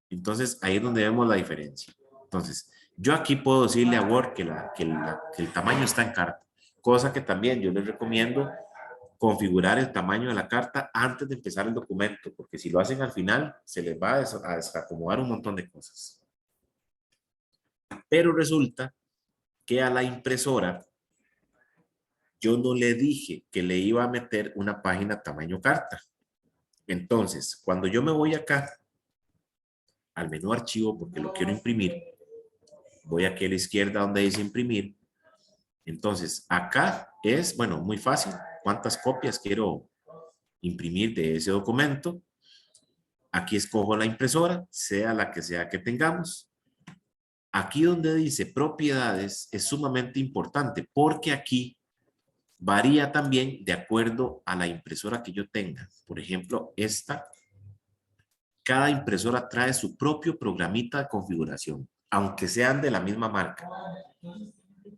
Entonces ahí es donde vemos la diferencia. Entonces, yo aquí puedo decirle a Word que el tamaño está en carta, cosa que también yo les recomiendo configurar el tamaño de la carta antes de empezar el documento, porque si lo hacen al final, se les va a desacomodar un montón de cosas. Pero resulta que a la impresora yo no le dije que le iba a meter una página tamaño carta. Entonces, cuando yo me voy acá al menú archivo porque lo quiero imprimir, voy aquí a la izquierda donde dice imprimir. Entonces, acá es, bueno, muy fácil. ¿Cuántas copias quiero imprimir de ese documento? Aquí escojo la impresora, sea la que sea que tengamos. Aquí donde dice propiedades es sumamente importante porque aquí Varía también de acuerdo a la impresora que yo tenga. Por ejemplo, cada impresora trae su propio programita de configuración, aunque sean de la misma marca.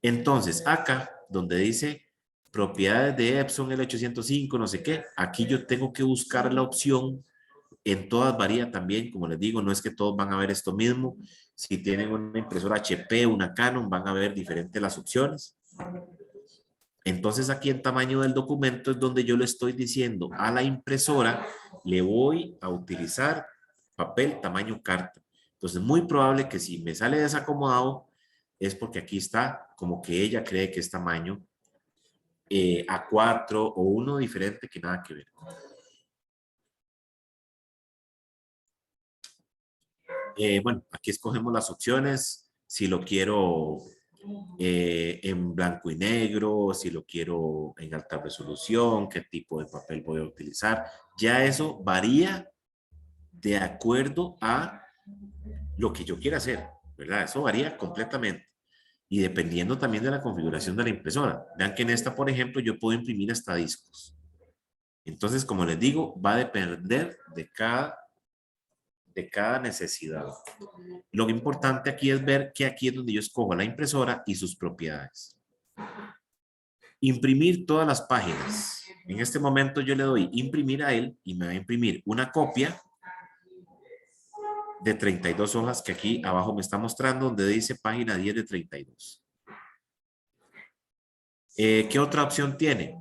Entonces, acá, donde dice propiedades de Epson L805, no sé qué, aquí yo tengo que buscar la opción. En todas varía también, como les digo, no es que todos van a ver esto mismo. Si tienen una impresora HP, una Canon, van a ver diferentes las opciones. Entonces aquí en tamaño del documento es donde yo le estoy diciendo a la impresora, le voy a utilizar papel tamaño carta. Entonces es muy probable que si me sale desacomodado es porque aquí está como que ella cree que es tamaño A4 o uno diferente que nada que ver. Bueno, aquí escogemos las opciones. Si lo quiero en blanco y negro, si lo quiero en alta resolución, qué tipo de papel voy a utilizar. Ya eso varía de acuerdo a lo que yo quiera hacer, ¿verdad? Eso varía completamente. Y dependiendo también de la configuración de la impresora. Vean que en esta, por ejemplo, yo puedo imprimir hasta discos. Entonces, como les digo, va a depender de cada necesidad. Lo importante aquí es ver que aquí es donde yo escojo la impresora y sus propiedades. Imprimir todas las páginas. En este momento yo le doy imprimir a él y me va a imprimir una copia de 32 hojas que aquí abajo me está mostrando donde dice página 10 de 32. ¿Qué otra opción tiene?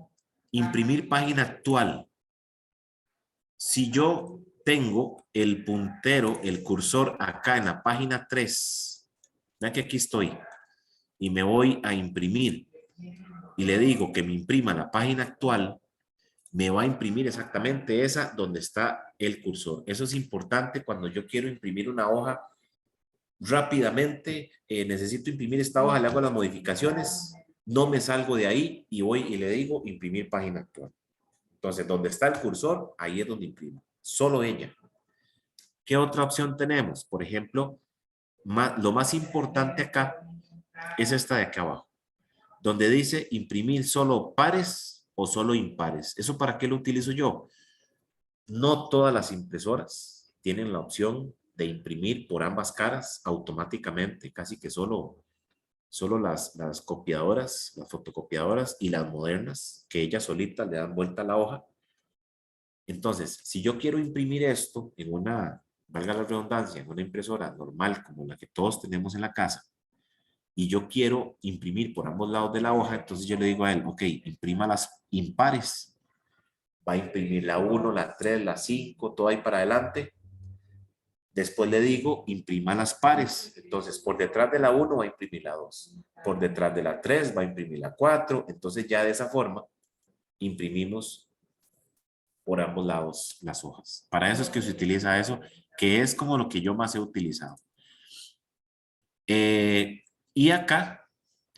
Imprimir página actual. Si yo tengo el puntero, el cursor acá en la página 3, vean que aquí estoy y me voy a imprimir y le digo que me imprima la página actual, me va a imprimir exactamente esa donde está el cursor. Eso es importante cuando yo quiero imprimir una hoja rápidamente. Necesito imprimir esta hoja, le hago las modificaciones, no me salgo de ahí y voy y le digo imprimir página actual. Entonces, donde está el cursor, ahí es donde imprimo. Solo ella. ¿Qué otra opción tenemos? Por ejemplo, lo más importante acá es esta de acá abajo, donde dice imprimir solo pares o solo impares. ¿Eso para qué lo utilizo yo? No todas las impresoras tienen la opción de imprimir por ambas caras automáticamente, casi que solo las copiadoras, las fotocopiadoras y las modernas, que ellas solitas le dan vuelta a la hoja. Entonces, si yo quiero imprimir esto en una, valga la redundancia, en una impresora normal como la que todos tenemos en la casa, y yo quiero imprimir por ambos lados de la hoja, entonces yo le digo a él, ok, imprima las impares. Va a imprimir la 1, la 3, la 5, todo ahí para adelante. Después le digo, imprima las pares. Entonces, por detrás de la 1 va a imprimir la 2. Por detrás de la 3 va a imprimir la 4. Entonces, ya de esa forma, imprimimos por ambos lados las hojas. Para eso es que se utiliza eso, que es como lo que yo más he utilizado. Y acá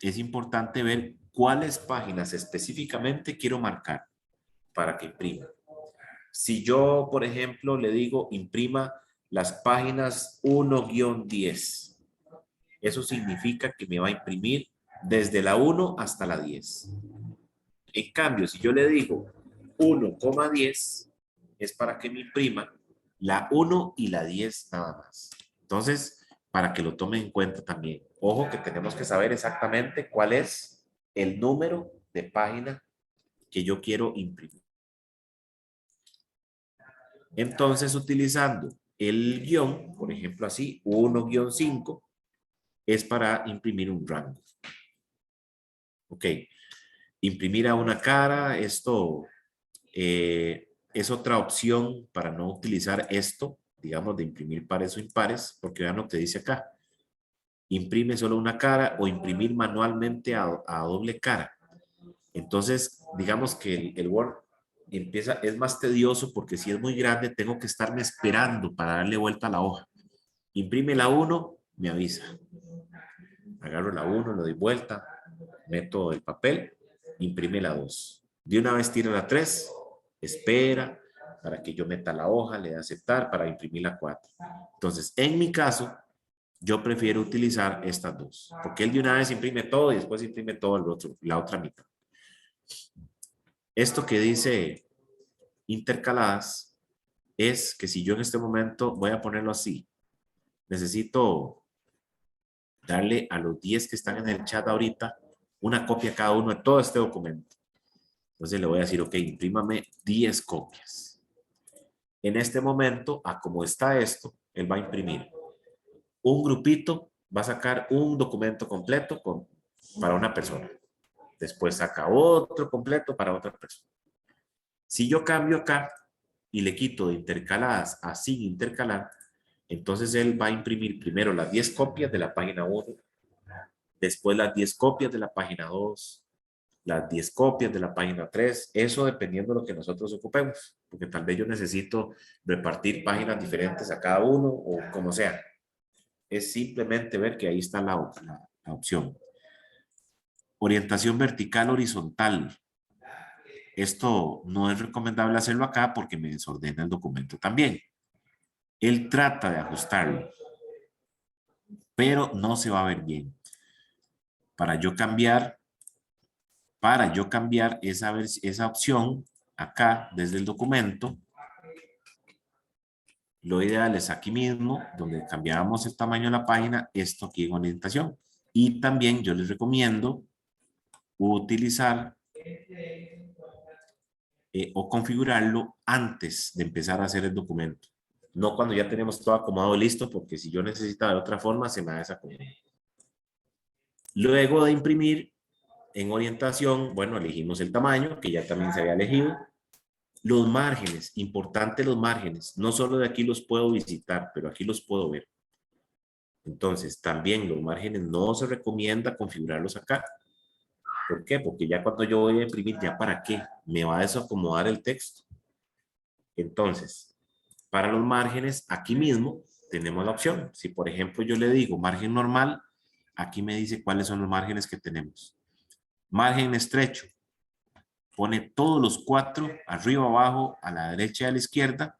es importante ver cuáles páginas específicamente quiero marcar para que imprima. Si yo, por ejemplo, le digo imprima las páginas 1-10, eso significa que me va a imprimir desde la 1 hasta la 10. En cambio, si yo le digo 1,10, es para que me imprima la 1 y la 10 nada más. Entonces, para que lo tomen en cuenta también. Ojo que tenemos que saber exactamente cuál es el número de página que yo quiero imprimir. Entonces, utilizando el guión, por ejemplo así, 1-5, es para imprimir un rango. Ok, imprimir a una cara, esto es otra opción para no utilizar esto, digamos, de imprimir pares o impares, porque vean lo que dice acá. Imprime solo una cara o imprimir manualmente a doble cara. Entonces, digamos que el Word es más tedioso porque si es muy grande, tengo que estarme esperando para darle vuelta a la hoja. Imprime la 1, me avisa. Agarro la 1, le doy vuelta, meto el papel, imprime la 2. De una vez tiro la 3, espera para que yo meta la hoja, le dé aceptar para imprimir la 4. Entonces, en mi caso, yo prefiero utilizar estas dos, porque él de una vez imprime todo y después imprime todo el otro, la otra mitad. Esto que dice intercaladas es que si yo en este momento voy a ponerlo así, necesito darle a los 10 que están en el chat ahorita una copia cada uno de todo este documento. Entonces le voy a decir, ok, imprímame 10 copias. En este momento, a como está esto, él va a imprimir un grupito, va a sacar un documento completo para una persona. Después saca otro completo para otra persona. Si yo cambio acá y le quito de intercaladas a sin intercalar, entonces él va a imprimir primero las 10 copias de la página 1, después las 10 copias de la página 2, las 10 copias de la página 3, eso dependiendo de lo que nosotros ocupemos, porque tal vez yo necesito repartir páginas diferentes a cada uno o como sea. Es simplemente ver que ahí está la opción. Orientación vertical horizontal. Esto no es recomendable hacerlo acá porque me desordena el documento también. Él trata de ajustarlo, pero no se va a ver bien. Para yo cambiar esa opción acá desde el documento, lo ideal es aquí mismo, donde cambiamos el tamaño de la página, esto aquí en orientación. Y también yo les recomiendo utilizar o configurarlo antes de empezar a hacer el documento. No cuando ya tenemos todo acomodado listo, porque si yo necesitaba de otra forma, se me desacomoda. Luego de imprimir en orientación, bueno, elegimos el tamaño, que ya también se había elegido. Los márgenes, importante los márgenes. No solo de aquí los puedo visitar, pero aquí los puedo ver. Entonces, también los márgenes no se recomienda configurarlos acá. ¿Por qué? Porque ya cuando yo voy a imprimir, ¿ya para qué? Me va a desacomodar el texto. Entonces, para los márgenes, aquí mismo tenemos la opción. Si, por ejemplo, yo le digo margen normal, aquí me dice cuáles son los márgenes que tenemos. Margen estrecho. Pone todos los 4, arriba, abajo, a la derecha y a la izquierda,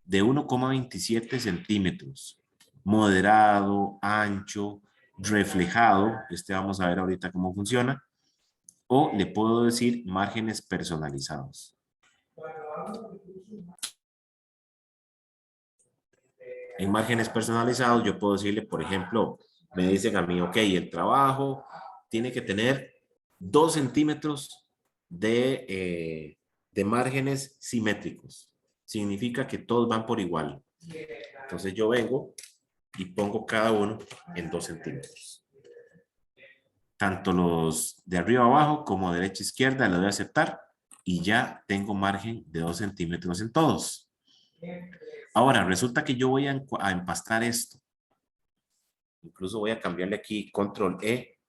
de 1,27 centímetros. Moderado, ancho, reflejado. Vamos a ver ahorita cómo funciona. O le puedo decir márgenes personalizados. En márgenes personalizados yo puedo decirle, por ejemplo, me dicen a mí, ok, el trabajo tiene que tener 2 centímetros de márgenes simétricos. Significa que todos van por igual. Entonces yo vengo y pongo cada uno en 2 centímetros. Tanto los de arriba abajo como derecha izquierda le doy a aceptar y ya tengo margen de 2 centímetros en todos. Ahora, resulta que yo voy a empastar esto. Incluso voy a cambiarle aquí control E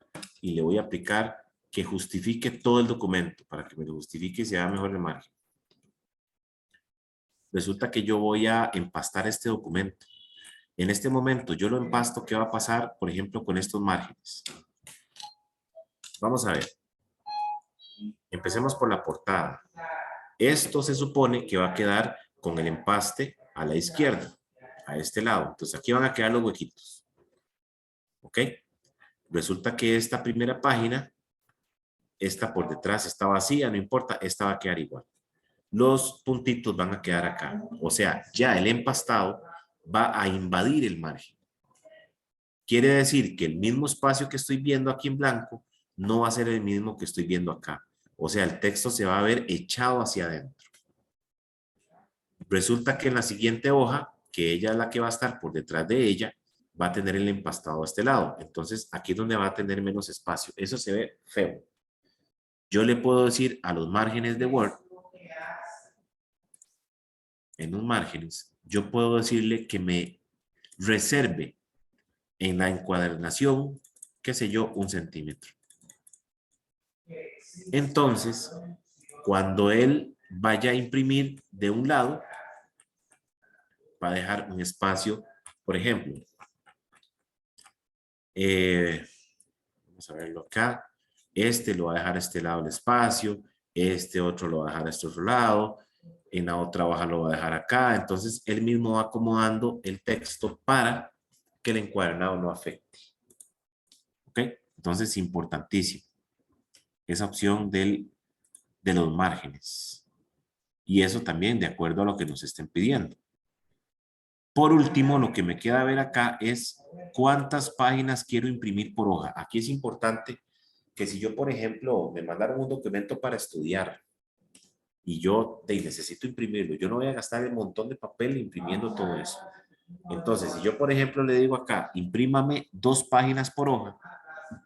y le voy a aplicar que justifique todo el documento para que me lo justifique y se vea mejor el margen. Resulta que yo voy a empastar este documento. En este momento yo lo empasto, ¿qué va a pasar, por ejemplo, con estos márgenes? Vamos a ver. Empecemos por la portada. Esto se supone que va a quedar con el empaste a la izquierda, a este lado. Entonces aquí van a quedar los huequitos. ¿Ok? Resulta que esta primera página, esta por detrás está vacía, no importa, esta va a quedar igual. Los puntitos van a quedar acá. O sea, ya el empastado va a invadir el margen. Quiere decir que el mismo espacio que estoy viendo aquí en blanco no va a ser el mismo que estoy viendo acá. O sea, el texto se va a ver echado hacia adentro. Resulta que en la siguiente hoja, que ella es la que va a estar por detrás de ella, va a tener el empastado a este lado. Entonces, aquí es donde va a tener menos espacio. Eso se ve feo. Yo le puedo decir a los márgenes de Word, en los márgenes, yo puedo decirle que me reserve en la encuadernación, qué sé yo, 1 centímetro. Entonces, cuando él vaya a imprimir de un lado, va a dejar un espacio, por ejemplo, vamos a verlo acá, este lo va a dejar a este lado el espacio, este otro lo va a dejar a este otro lado, en la otra hoja lo va a dejar acá, entonces él mismo va acomodando el texto para que el encuadernado no afecte. ¿Ok? Entonces, importantísimo esa opción del de los márgenes. Y eso también de acuerdo a lo que nos estén pidiendo. Por último, lo que me queda ver acá es cuántas páginas quiero imprimir por hoja. Aquí es importante que si yo, por ejemplo, me mandaron un documento para estudiar y yo necesito imprimirlo, yo no voy a gastar el montón de papel imprimiendo todo eso. Entonces, si yo, por ejemplo, le digo acá, imprímame 2 páginas por hoja,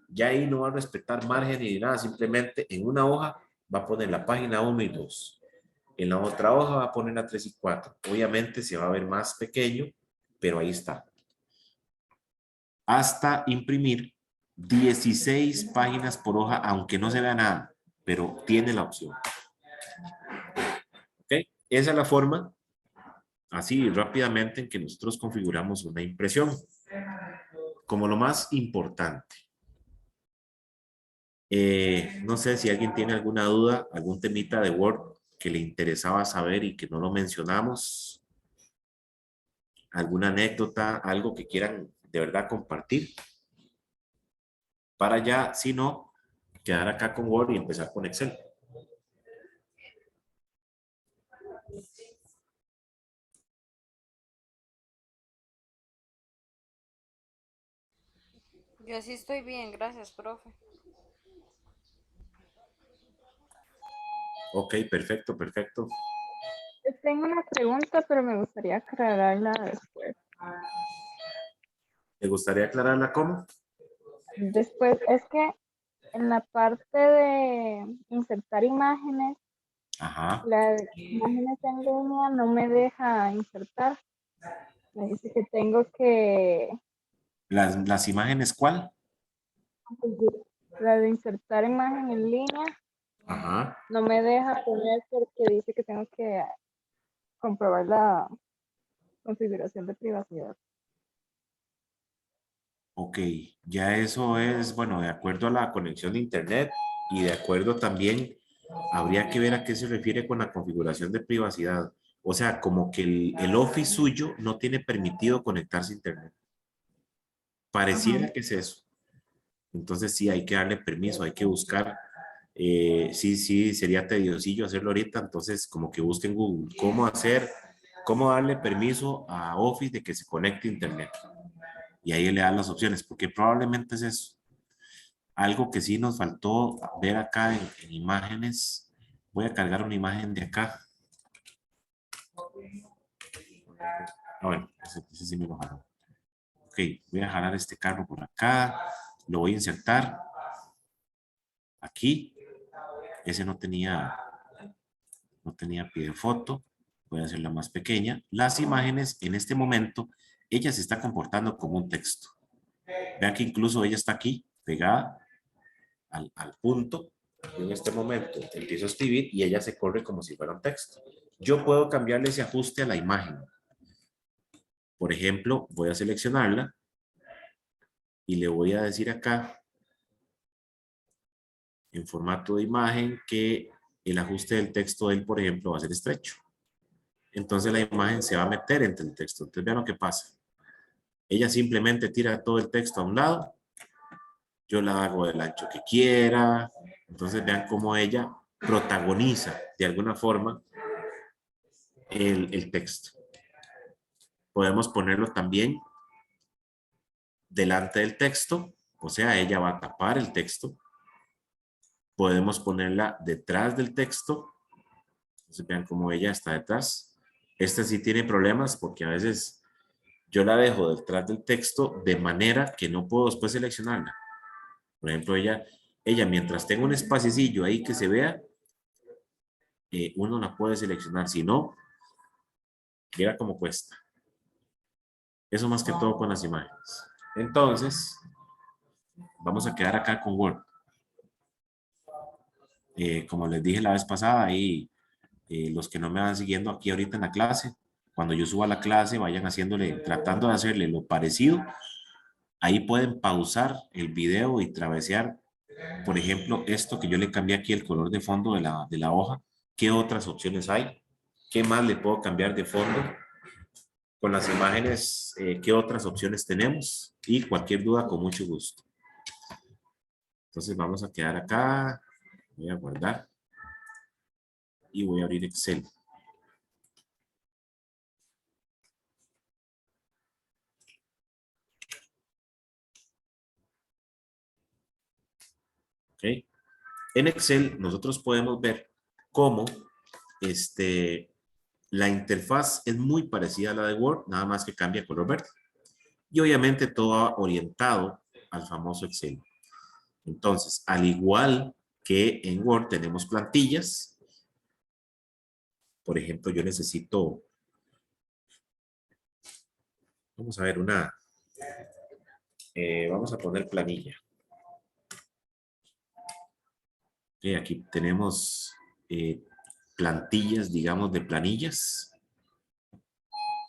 ya ahí no va a respetar margen ni nada, simplemente en una hoja va a poner la página 1 y 2. En la otra hoja va a poner la 3 y 4. Obviamente se va a ver más pequeño, pero ahí está. Hasta imprimir 16 páginas por hoja, aunque no se vea nada, pero tiene la opción. ¿Ok? Esa es la forma, así rápidamente, en que nosotros configuramos una impresión. Como lo más importante. No sé si alguien tiene alguna duda, algún temita de Word que le interesaba saber y que no lo mencionamos. Alguna anécdota, algo que quieran de verdad compartir. Para ya, si no, quedar acá con Word y empezar con Excel. Yo sí estoy bien, gracias, profe. Ok, perfecto, perfecto. Tengo una pregunta, pero me gustaría aclararla después. ¿Te gustaría aclararla cómo? Después, es que en la parte de insertar imágenes, Ajá. las imágenes en línea no me deja insertar. Me dice que tengo que, ¿Las imágenes cuál? la de insertar imagen en línea, Ajá. no me deja poner porque dice que tengo que comprobar la configuración de privacidad. Ok, ya eso es, bueno, de acuerdo a la conexión de internet y de acuerdo también, habría que ver a qué se refiere con la configuración de privacidad. O sea, como que el Office suyo no tiene permitido conectarse a internet. Ajá. Pareciera que es eso. Entonces sí, hay que darle permiso, hay que buscar. Sí, sería tediosillo hacerlo ahorita. Entonces, como que busquen Google cómo hacer, cómo darle permiso a Office de que se conecte a internet. Y ahí le dan las opciones, porque probablemente es eso. Algo que sí nos faltó ver acá en imágenes. Voy a cargar una imagen de acá. Bueno, ese sí me lo jaló. Ok, voy a jalar este carro por acá. Lo voy a insertar. Aquí. Ese no tenía pie de foto. Voy a hacerla más pequeña. Las imágenes en este momento, ella se está comportando como un texto. Vean que incluso ella está aquí, pegada al punto. Yo en este momento empiezo a escribir y ella se corre como si fuera un texto. Yo puedo cambiarle ese ajuste a la imagen. Por ejemplo, voy a seleccionarla y le voy a decir acá, en formato de imagen, que el ajuste del texto de él, por ejemplo, va a ser estrecho. Entonces la imagen se va a meter entre el texto. Entonces vean lo que pasa. Ella simplemente tira todo el texto a un lado. Yo la hago del ancho que quiera. Entonces vean cómo ella protagoniza de alguna forma el texto. Podemos ponerlo también delante del texto, o sea, ella va a tapar el texto. Podemos ponerla detrás del texto. Entonces vean cómo ella está detrás. Esta sí tiene problemas porque a veces yo la dejo detrás del texto de manera que no puedo después seleccionarla. Por ejemplo, ella mientras tenga un espacicillo ahí que se vea, uno la puede seleccionar. Si no, mira cómo cuesta. Eso más que todo con las imágenes. Entonces, vamos a quedar acá con Word. Como les dije la vez pasada, ahí los que no me van siguiendo aquí ahorita en la clase, cuando yo suba a la clase, vayan haciéndole, tratando de hacerle lo parecido. Ahí pueden pausar el video y travesear, por ejemplo, esto que yo le cambié aquí el color de fondo de la hoja. ¿Qué otras opciones hay? ¿Qué más le puedo cambiar de fondo? Con las imágenes, ¿qué otras opciones tenemos? Y cualquier duda, con mucho gusto. Entonces vamos a quedar acá. Voy a guardar. y voy a abrir Excel. ¿Okay? En Excel nosotros podemos ver cómo la interfaz es muy parecida a la de Word, nada más que cambia color verde. Y obviamente todo orientado al famoso Excel. Entonces, al igual que en Word tenemos plantillas. Por ejemplo, yo necesito, vamos a ver vamos a poner planilla. Okay, aquí tenemos plantillas, digamos, de planillas.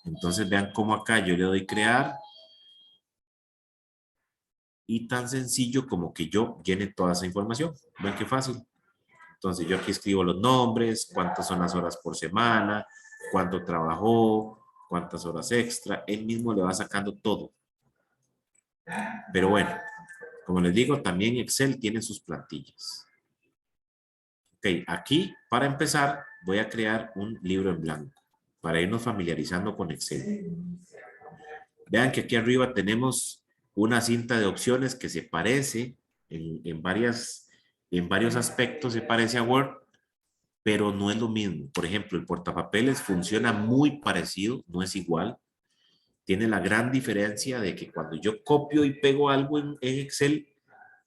Entonces vean cómo acá yo le doy crear. Y tan sencillo como que yo llene toda esa información. Vean qué fácil. Entonces yo aquí escribo los nombres, cuántas son las horas por semana, cuánto trabajó, cuántas horas extra. Él mismo le va sacando todo. Pero bueno, como les digo, también Excel tiene sus plantillas. Ok, aquí para empezar voy a crear un libro en blanco para irnos familiarizando con Excel. Vean que aquí arriba tenemos una cinta de opciones que se parece en varios aspectos, se parece a Word, pero no es lo mismo. Por ejemplo, el portapapeles funciona muy parecido, no es igual. Tiene la gran diferencia de que cuando yo copio y pego algo en Excel,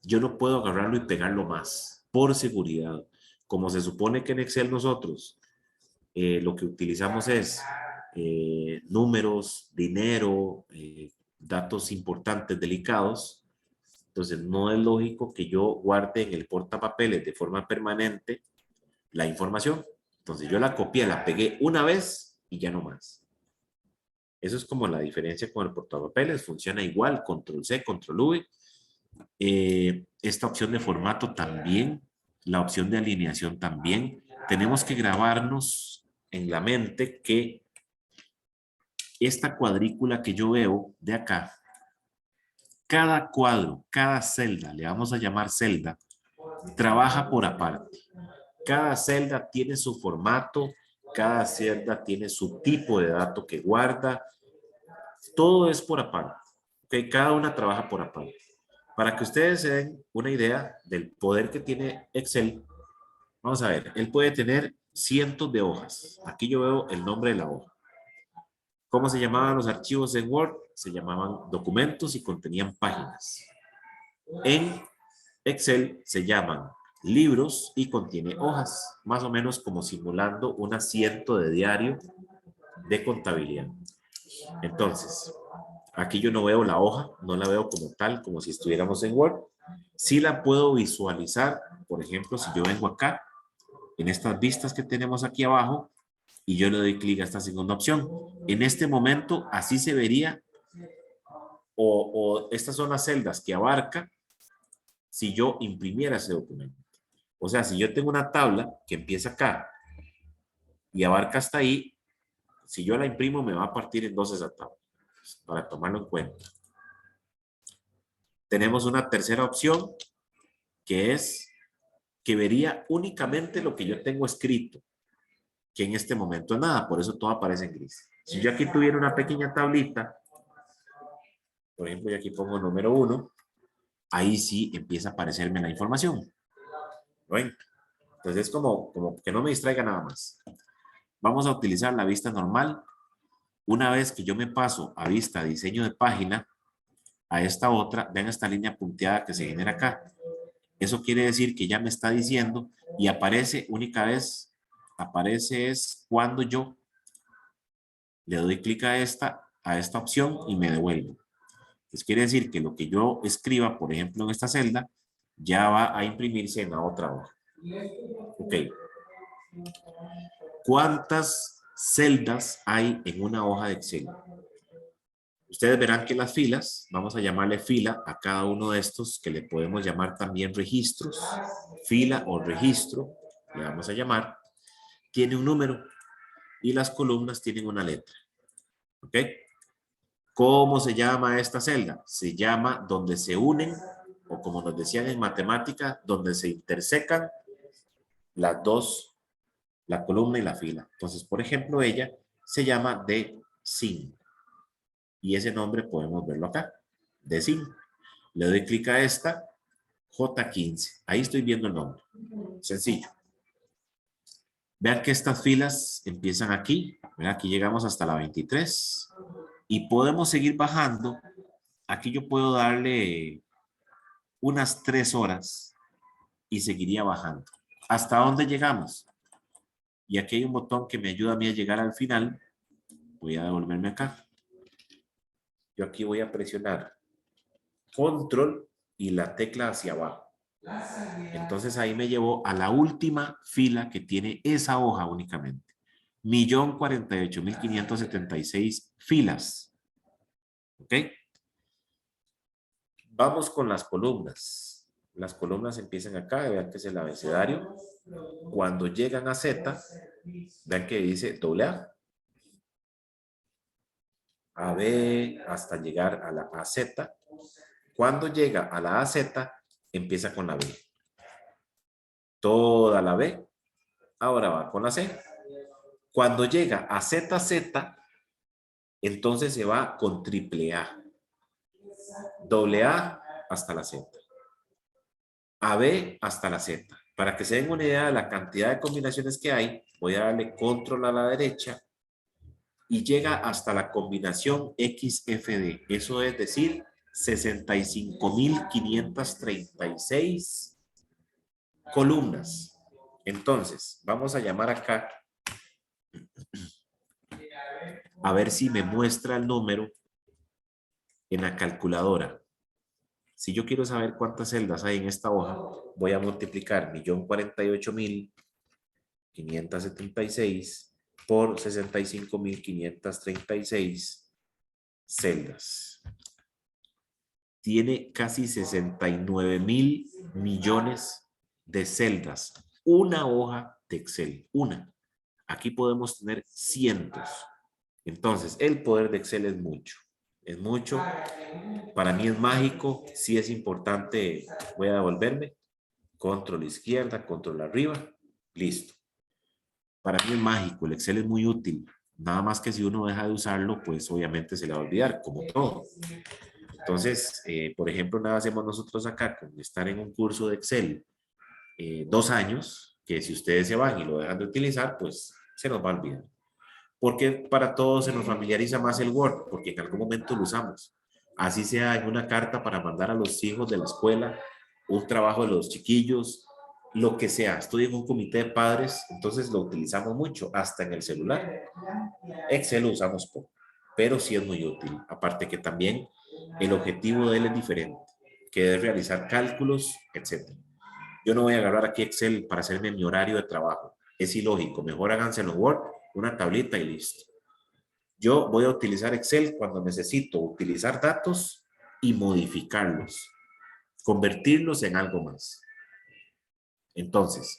yo no puedo agarrarlo y pegarlo más, por seguridad. Como se supone que en Excel nosotros lo que utilizamos es números, dinero, datos importantes, delicados. Entonces no es lógico que yo guarde en el portapapeles de forma permanente la información. Entonces yo la copié, la pegué una vez y ya no más. Eso es como la diferencia con el portapapeles. Funciona igual, control C, control V. Esta opción de formato también, la opción de alineación también. Tenemos que grabarnos en la mente que esta cuadrícula que yo veo de acá, cada cuadro, cada celda, le vamos a llamar celda, trabaja por aparte. Cada celda tiene su formato, cada celda tiene su tipo de dato que guarda. Todo es por aparte. ¿Okay? Cada una trabaja por aparte. Para que ustedes se den una idea del poder que tiene Excel, vamos a ver, él puede tener cientos de hojas. Aquí yo veo el nombre de la hoja. ¿Cómo se llamaban los archivos en Word? Se llamaban documentos y contenían páginas. En Excel se llaman libros y contiene hojas, más o menos como simulando un asiento de diario de contabilidad. Entonces, aquí yo no veo la hoja, no la veo como tal, como si estuviéramos en Word. Sí la puedo visualizar, por ejemplo, si yo vengo acá, en estas vistas que tenemos aquí abajo, y yo le doy clic a esta segunda opción. En este momento, así se vería, o estas son las celdas que abarca si yo imprimiera ese documento. O sea, si yo tengo una tabla que empieza acá y abarca hasta ahí, si yo la imprimo me va a partir en dos esa tabla, para tomarlo en cuenta. Tenemos una tercera opción que es que vería únicamente lo que yo tengo escrito, que en este momento es nada, por eso todo aparece en gris. Si yo aquí tuviera una pequeña tablita, por ejemplo, yo aquí pongo número 1, ahí sí empieza a aparecerme la información. ¿Ven? Entonces es como que no me distraiga nada más. Vamos a utilizar la vista normal. Una vez que yo me paso a vista diseño de página, a esta otra, vean esta línea punteada que se genera acá. Eso quiere decir que ya me está diciendo y aparece única vez, aparece es cuando yo le doy clic a esta opción y me devuelvo. Entonces quiere decir que lo que yo escriba, por ejemplo, en esta celda, ya va a imprimirse en la otra hoja. Ok. ¿Cuántas celdas hay en una hoja de Excel? Ustedes verán que las filas, vamos a llamarle fila a cada uno de estos, que le podemos llamar también registros. Fila o registro, le vamos a llamar, tiene un número y las columnas tienen una letra. ¿Ok? ¿Cómo se llama esta celda? Se llama donde se unen, o como nos decían en matemática, donde se intersecan las dos la columna y la fila. Entonces, por ejemplo, ella se llama D5 y ese nombre podemos verlo acá, D5. Le doy clic a esta, J15. Ahí estoy viendo el nombre. Sencillo. Vean que estas filas empiezan aquí. ¿Verdad? Aquí llegamos hasta la 23 y podemos seguir bajando. Aquí yo puedo darle unas 3 horas y seguiría bajando. ¿Hasta dónde llegamos? Y aquí hay un botón que me ayuda a mí a llegar al final. Voy a devolverme acá. Yo aquí voy a presionar control y la tecla hacia abajo. Entonces ahí me llevó a la última fila que tiene esa hoja únicamente. 1.048.576 filas. ¿Ok? Vamos con las columnas. Las columnas empiezan acá, vean que es el abecedario. Cuando llegan a Z, vean que dice AA. A B hasta llegar a la AZ. Cuando llega a la AZ, empieza con la B. Toda la B. Ahora va con la C. Cuando llega a ZZ, entonces se va con AAA. AA hasta la Z. AB hasta la Z. Para que se den una idea de la cantidad de combinaciones que hay, voy a darle control a la derecha y llega hasta la combinación XFD. Eso es decir, 65.536 columnas. Entonces, vamos a llamar acá a ver si me muestra el número en la calculadora. Si yo quiero saber cuántas celdas hay en esta hoja, voy a multiplicar 1.048.576 por 65.536 celdas. Tiene casi 69.000 millones de celdas. Una hoja de Excel, una. Aquí podemos tener cientos. Entonces, el poder de Excel es mucho. Es mucho. Para mí es mágico. Sí es importante. Voy a devolverme. Control izquierda, control arriba. Listo. Para mí es mágico. El Excel es muy útil. Nada más que si uno deja de usarlo, pues obviamente se le va a olvidar, como todo. Entonces, por ejemplo, nada hacemos nosotros acá con estar en un curso de Excel 2 años, que si ustedes se van y lo dejan de utilizar, pues se nos va a olvidar. Porque para todos se nos familiariza más el Word, porque en algún momento lo usamos. Así sea en una carta para mandar a los hijos de la escuela, un trabajo de los chiquillos, lo que sea. Estoy en un comité de padres, entonces lo utilizamos mucho, hasta en el celular. Excel lo usamos poco, pero sí es muy útil. Aparte que también el objetivo de él es diferente, que es realizar cálculos, etc. Yo no voy a agarrar aquí Excel para hacerme mi horario de trabajo. Es ilógico. Mejor háganse en Word, una tablita y listo. Yo voy a utilizar Excel cuando necesito utilizar datos y modificarlos, convertirlos en algo más. Entonces,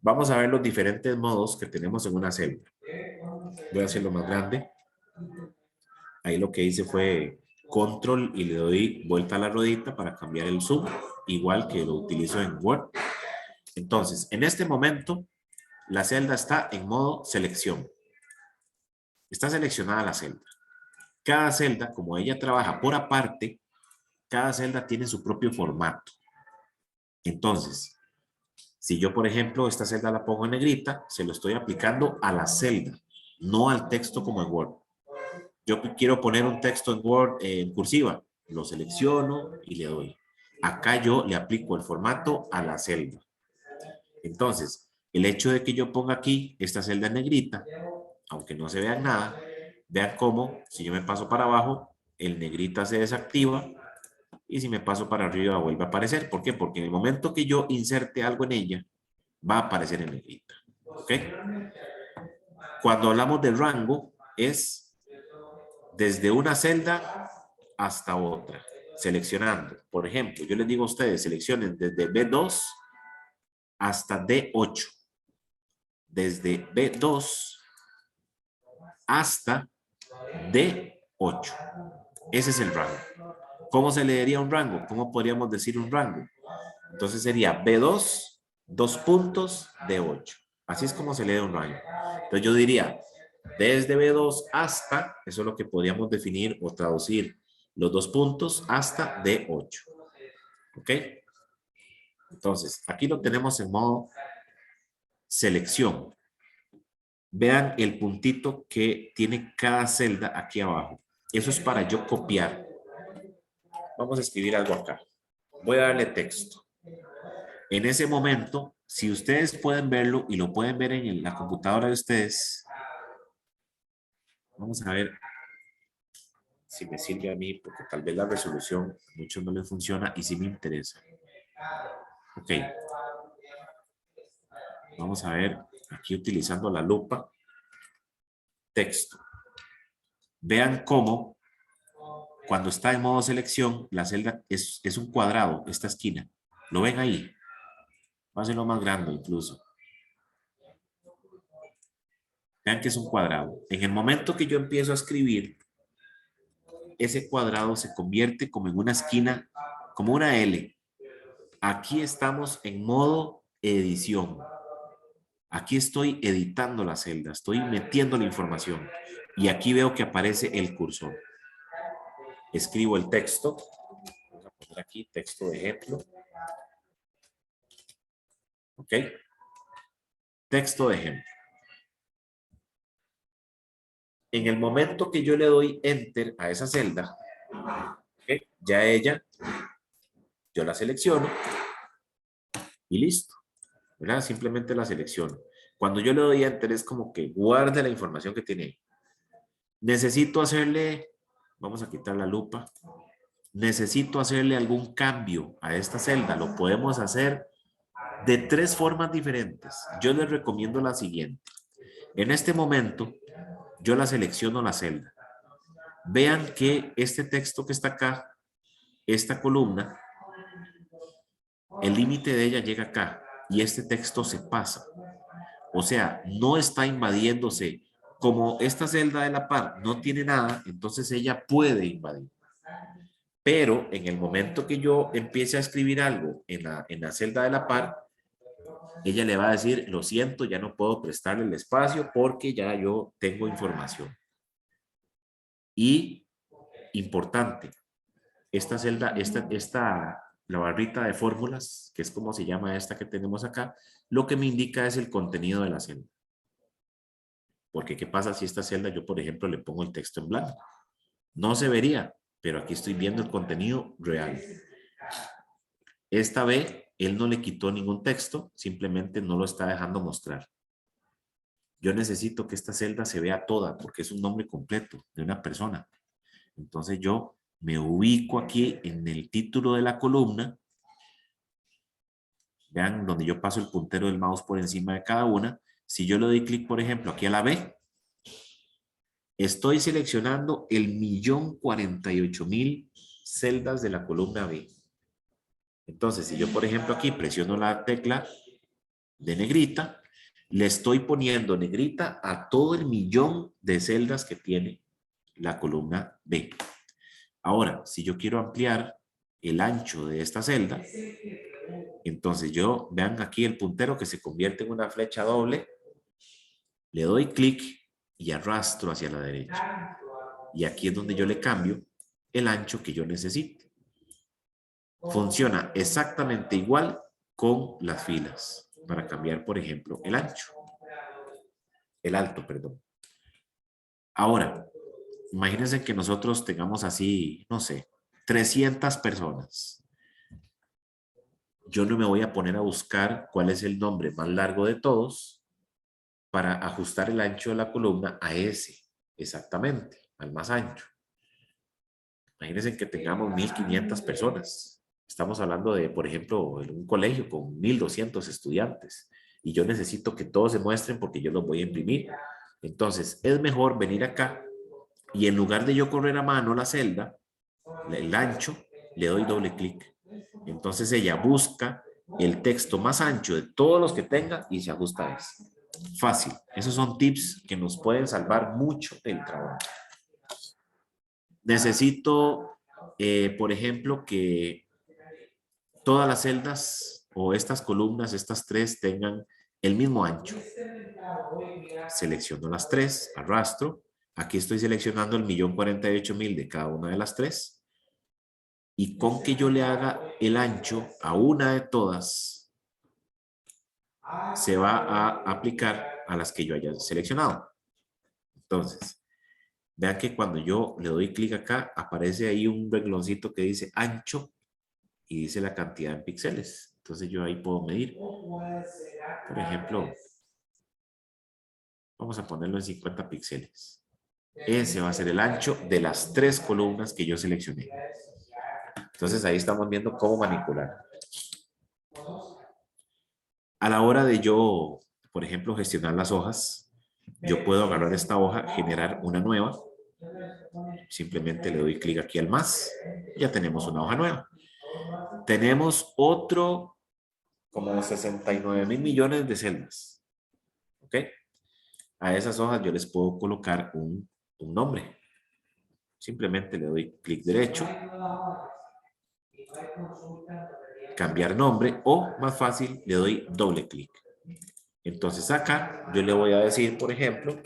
vamos a ver los diferentes modos que tenemos en una celda. Voy a hacerlo más grande. Ahí lo que hice fue control y le doy vuelta a la ruedita para cambiar el zoom, igual que lo utilizo en Word. Entonces, en este momento, la celda está en modo selección. Está seleccionada la celda. Cada celda, como ella trabaja por aparte, cada celda tiene su propio formato. Entonces, si yo, por ejemplo, esta celda la pongo en negrita, se lo estoy aplicando a la celda, no al texto como en Word. Yo quiero poner un texto en Word en cursiva, lo selecciono y le doy. Acá yo le aplico el formato a la celda. Entonces, el hecho de que yo ponga aquí esta celda en negrita, aunque no se vea nada, vean cómo, si yo me paso para abajo, el negrita se desactiva y si me paso para arriba vuelve a aparecer. ¿Por qué? Porque en el momento que yo inserte algo en ella, va a aparecer en negrita. ¿Ok? Cuando hablamos de rango, es desde una celda hasta otra, seleccionando. Por ejemplo, yo les digo a ustedes, seleccionen desde B2 hasta D8. Desde B2 hasta D8. Ese es el rango. ¿Cómo se leería un rango? ¿Cómo podríamos decir un rango? Entonces sería B2, 2 puntos, D8. Así es como se lee un rayo. Entonces yo diría, desde B2 hasta, eso es lo que podríamos definir o traducir, los dos puntos hasta D8. ¿Ok? Entonces, aquí lo tenemos en modo selección. Vean el puntito que tiene cada celda aquí abajo. Eso es para yo copiar. Vamos a escribir algo acá. Voy a darle texto. En ese momento, si ustedes pueden verlo y lo pueden ver en la computadora de ustedes, vamos a ver si me sirve a mí, porque tal vez la resolución a muchos no les funciona y sí me interesa. Ok. Vamos a ver aquí utilizando la lupa. Texto. Vean cómo cuando está en modo selección, la celda es un cuadrado, esta esquina. ¿Lo ven ahí? Va a ser lo más grande incluso. Vean que es un cuadrado. En el momento que yo empiezo a escribir, ese cuadrado se convierte como en una esquina, como una L. Aquí estamos en modo edición. Aquí estoy editando la celda, estoy metiendo la información. Y aquí veo que aparece el cursor. Escribo el texto. Vamos a poner aquí texto de ejemplo. ¿Ok? Texto de ejemplo. En el momento que yo le doy enter a esa celda, ¿okay? Ya ella, yo la selecciono y listo, ¿verdad? Simplemente la selecciono. Cuando yo le doy enter es como que guarde la información que tiene ahí. Necesito hacerle, vamos a quitar la lupa, necesito hacerle algún cambio a esta celda. Lo podemos hacer de 3 formas diferentes. Yo les recomiendo la siguiente. En este momento, yo la selecciono la celda. Vean que este texto que está acá, esta columna, el límite de ella llega acá y este texto se pasa. O sea, no está invadiéndose. Como esta celda de la par no tiene nada, entonces ella puede invadir. Pero en el momento que yo empiece a escribir algo en la celda de la par, ella le va a decir, lo siento, ya no puedo prestarle el espacio porque ya yo tengo información. Y, importante, esta celda, la barrita de fórmulas, que es como se llama esta que tenemos acá, lo que me indica es el contenido de la celda. Porque ¿qué pasa si esta celda yo, por ejemplo, le pongo el texto en blanco? No se vería, pero aquí estoy viendo el contenido real. Esta B, él no le quitó ningún texto, simplemente no lo está dejando mostrar. Yo necesito que esta celda se vea toda, porque es un nombre completo de una persona. Entonces yo me ubico aquí en el título de la columna. Vean donde yo paso el puntero del mouse por encima de cada una. Si yo le doy clic, por ejemplo, aquí a la B, estoy seleccionando el 1.048.000 celdas de la columna B. Entonces, si yo, por ejemplo, aquí presiono la tecla de negrita, le estoy poniendo negrita a todo el 1.000.000 de celdas que tiene la columna B. Ahora, si yo quiero ampliar el ancho de esta celda, entonces yo, vean aquí el puntero que se convierte en una flecha doble, le doy clic y arrastro hacia la derecha. Y aquí es donde yo le cambio el ancho que yo necesito. Funciona exactamente igual con las filas para cambiar, por ejemplo, el ancho. El alto, perdón. Ahora, imagínense que nosotros tengamos así, no sé, 300 personas. Yo no me voy a poner a buscar cuál es el nombre más largo de todos para ajustar el ancho de la columna a ese, exactamente, al más ancho. Imagínense que tengamos 1.500 personas. Estamos hablando de, por ejemplo, en un colegio con 1.200 estudiantes y yo necesito que todos se muestren porque yo los voy a imprimir. Entonces, es mejor venir acá y en lugar de yo correr a mano la celda, el ancho, le doy doble clic. Entonces ella busca el texto más ancho de todos los que tenga y se ajusta a ese. Fácil. Esos son tips que nos pueden salvar mucho el trabajo. Necesito, por ejemplo, que todas las celdas o estas columnas, estas 3, tengan el mismo ancho. Selecciono las tres, arrastro. Aquí estoy seleccionando el 1.048.000 de cada una de las tres. Y con que yo le haga el ancho a una de todas, se va a aplicar a las que yo haya seleccionado. Entonces, vean que cuando yo le doy clic acá, aparece ahí un rengloncito que dice ancho y dice la cantidad en píxeles. Entonces yo ahí puedo medir. Por ejemplo, vamos a ponerlo en 50 píxeles. Ese va a ser el ancho de las tres columnas que yo seleccioné. Entonces ahí estamos viendo cómo manipular. A la hora de yo, por ejemplo, gestionar las hojas, yo puedo agarrar esta hoja, generar una nueva. Simplemente le doy clic aquí al más. Ya tenemos una hoja nueva. Tenemos otro, como 69.000.000.000 de celdas. ¿Ok? A esas hojas yo les puedo colocar un nombre. Simplemente le doy clic derecho. Cambiar nombre o, más fácil, le doy doble clic. Entonces acá yo le voy a decir, por ejemplo,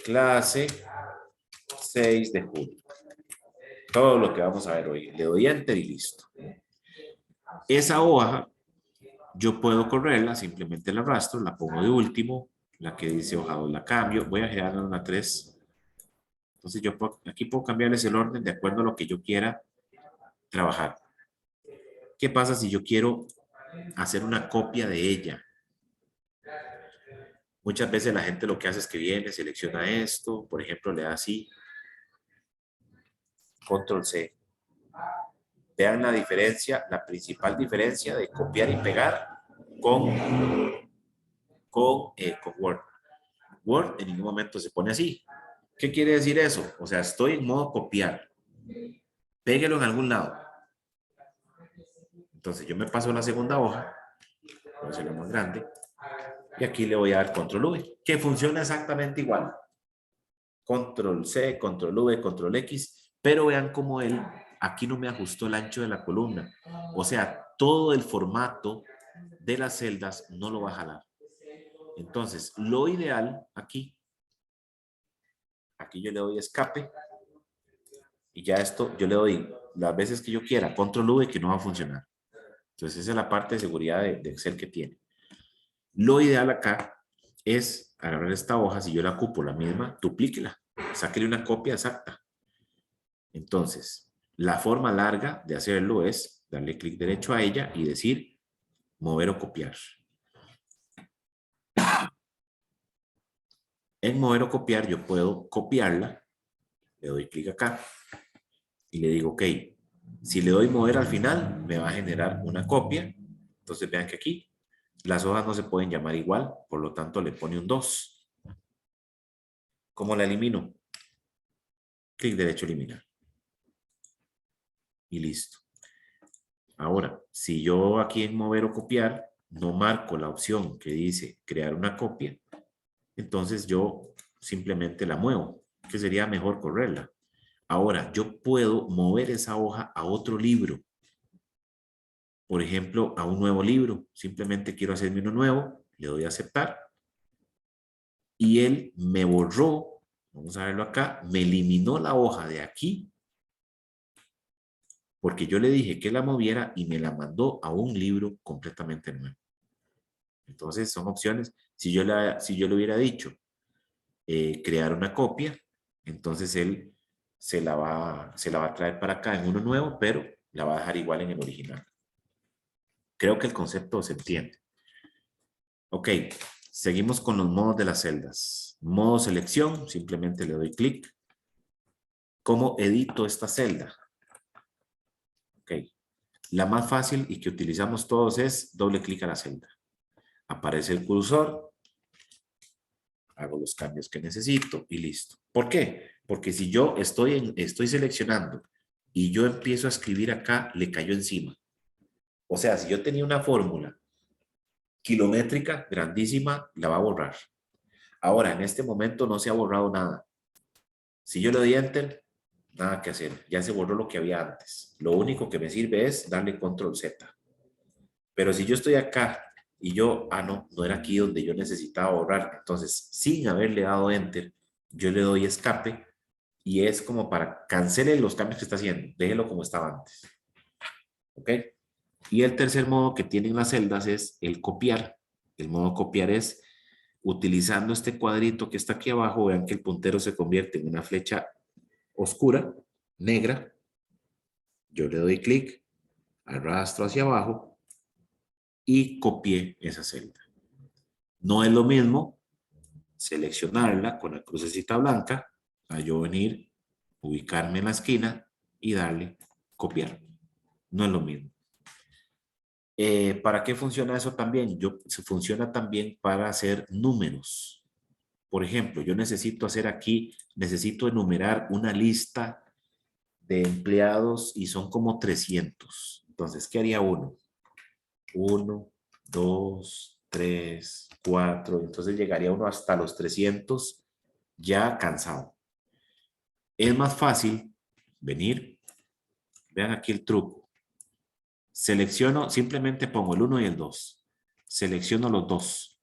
clase 6 de julio. Todo lo que vamos a ver hoy. Le doy enter y listo. Esa hoja yo puedo correrla, simplemente la arrastro, la pongo de último, la que dice hoja 2 la cambio, voy a generar una 3. Entonces yo aquí puedo cambiarles el orden de acuerdo a lo que yo quiera trabajar. ¿Qué pasa si yo quiero hacer una copia de ella? Muchas veces la gente lo que hace es que viene, selecciona esto, por ejemplo, le da así, control C. Vean la diferencia, la principal diferencia de copiar y pegar con Word. Word en ningún momento se pone así. ¿Qué quiere decir eso? O sea, estoy en modo copiar. Péguelo en algún lado. Entonces yo me paso a la segunda hoja, voy a hacerla más grande, y aquí le voy a dar control V, que funciona exactamente igual. Control C, control V, control X, pero vean cómo él aquí no me ajustó el ancho de la columna. O sea, todo el formato de las celdas no lo va a jalar. Entonces, lo ideal aquí yo le doy escape y ya esto yo le doy las veces que yo quiera, control V, que no va a funcionar. Entonces, esa es la parte de seguridad de Excel que tiene. Lo ideal acá es agarrar esta hoja, si yo la ocupo la misma, duplíquela, sáquele una copia exacta. Entonces, la forma larga de hacerlo es darle clic derecho a ella y decir mover o copiar. En mover o copiar yo puedo copiarla, le doy clic acá y le digo ok, si le doy mover al final me va a generar una copia. Entonces vean que aquí las hojas no se pueden llamar igual, por lo tanto le pone un 2. ¿Cómo la elimino? Clic derecho eliminar. Y listo. Ahora, si yo aquí en mover o copiar no marco la opción que dice crear una copia, entonces yo simplemente la muevo, que sería mejor correrla. Ahora, yo puedo mover esa hoja a otro libro. Por ejemplo, a un nuevo libro. Simplemente quiero hacerme uno nuevo, le doy a aceptar. Y él me borró, vamos a verlo acá, me eliminó la hoja de aquí porque yo le dije que la moviera y me la mandó a un libro completamente nuevo. Entonces son opciones. Si yo le hubiera dicho crear una copia, entonces él se la va a traer para acá en uno nuevo, pero la va a dejar igual en el original. Creo que el concepto se entiende. Ok, seguimos con los modos de las celdas. Modo selección, simplemente le doy clic. ¿Cómo edito esta celda? Ok, la más fácil y que utilizamos todos es doble clic a la celda. Aparece el cursor, hago los cambios que necesito y listo. ¿Por qué? Porque si yo estoy seleccionando y yo empiezo a escribir acá, le cayó encima. O sea, si yo tenía una fórmula kilométrica grandísima, la va a borrar. Ahora, en este momento no se ha borrado nada. Si yo le doy Enter, nada que hacer. Ya se borró lo que había antes. Lo único que me sirve es darle Control Z. Pero si yo estoy acá y yo, no era aquí donde yo necesitaba borrar. Entonces, sin haberle dado Enter, yo le doy escape y es como para cancele los cambios que está haciendo. Déjelo como estaba antes. ¿Ok? Y el tercer modo que tienen las celdas es el copiar. El modo copiar es utilizando este cuadrito que está aquí abajo. Vean que el puntero se convierte en una flecha oscura, negra. Yo le doy clic, arrastro hacia abajo y copié esa celda. No es lo mismo seleccionarla con la crucecita blanca a yo venir, ubicarme en la esquina y darle copiar. No es lo mismo. ¿Para qué funciona eso también? Funciona también para hacer números. Por ejemplo, yo necesito enumerar una lista de empleados y son como 300. Entonces, ¿qué haría uno? 1, 2, 3, 4. Entonces llegaría uno hasta los 300 ya cansado. Es más fácil venir. Vean aquí el truco. Selecciono, simplemente pongo el 1 y el 2. Selecciono los dos.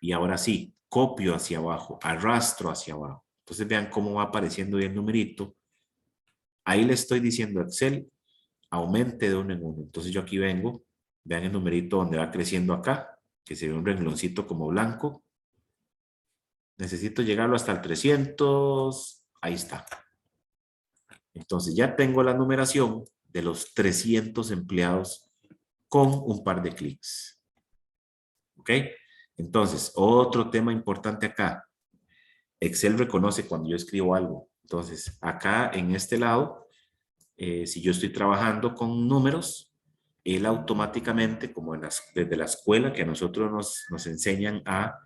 Y ahora sí, copio hacia abajo, arrastro hacia abajo. Entonces vean cómo va apareciendo el numerito. Ahí le estoy diciendo a Excel, aumente de uno en uno. Entonces yo aquí vengo, vean el numerito donde va creciendo acá, que se ve un rengloncito como blanco. Necesito llegarlo hasta el 300. Ahí está. Entonces ya tengo la numeración de los 300 empleados con un par de clics. ¿Ok? Entonces, otro tema importante acá. Excel reconoce cuando yo escribo algo. Entonces, acá en este lado, si yo estoy trabajando con números, él automáticamente, como desde la escuela que a nosotros nos enseñan a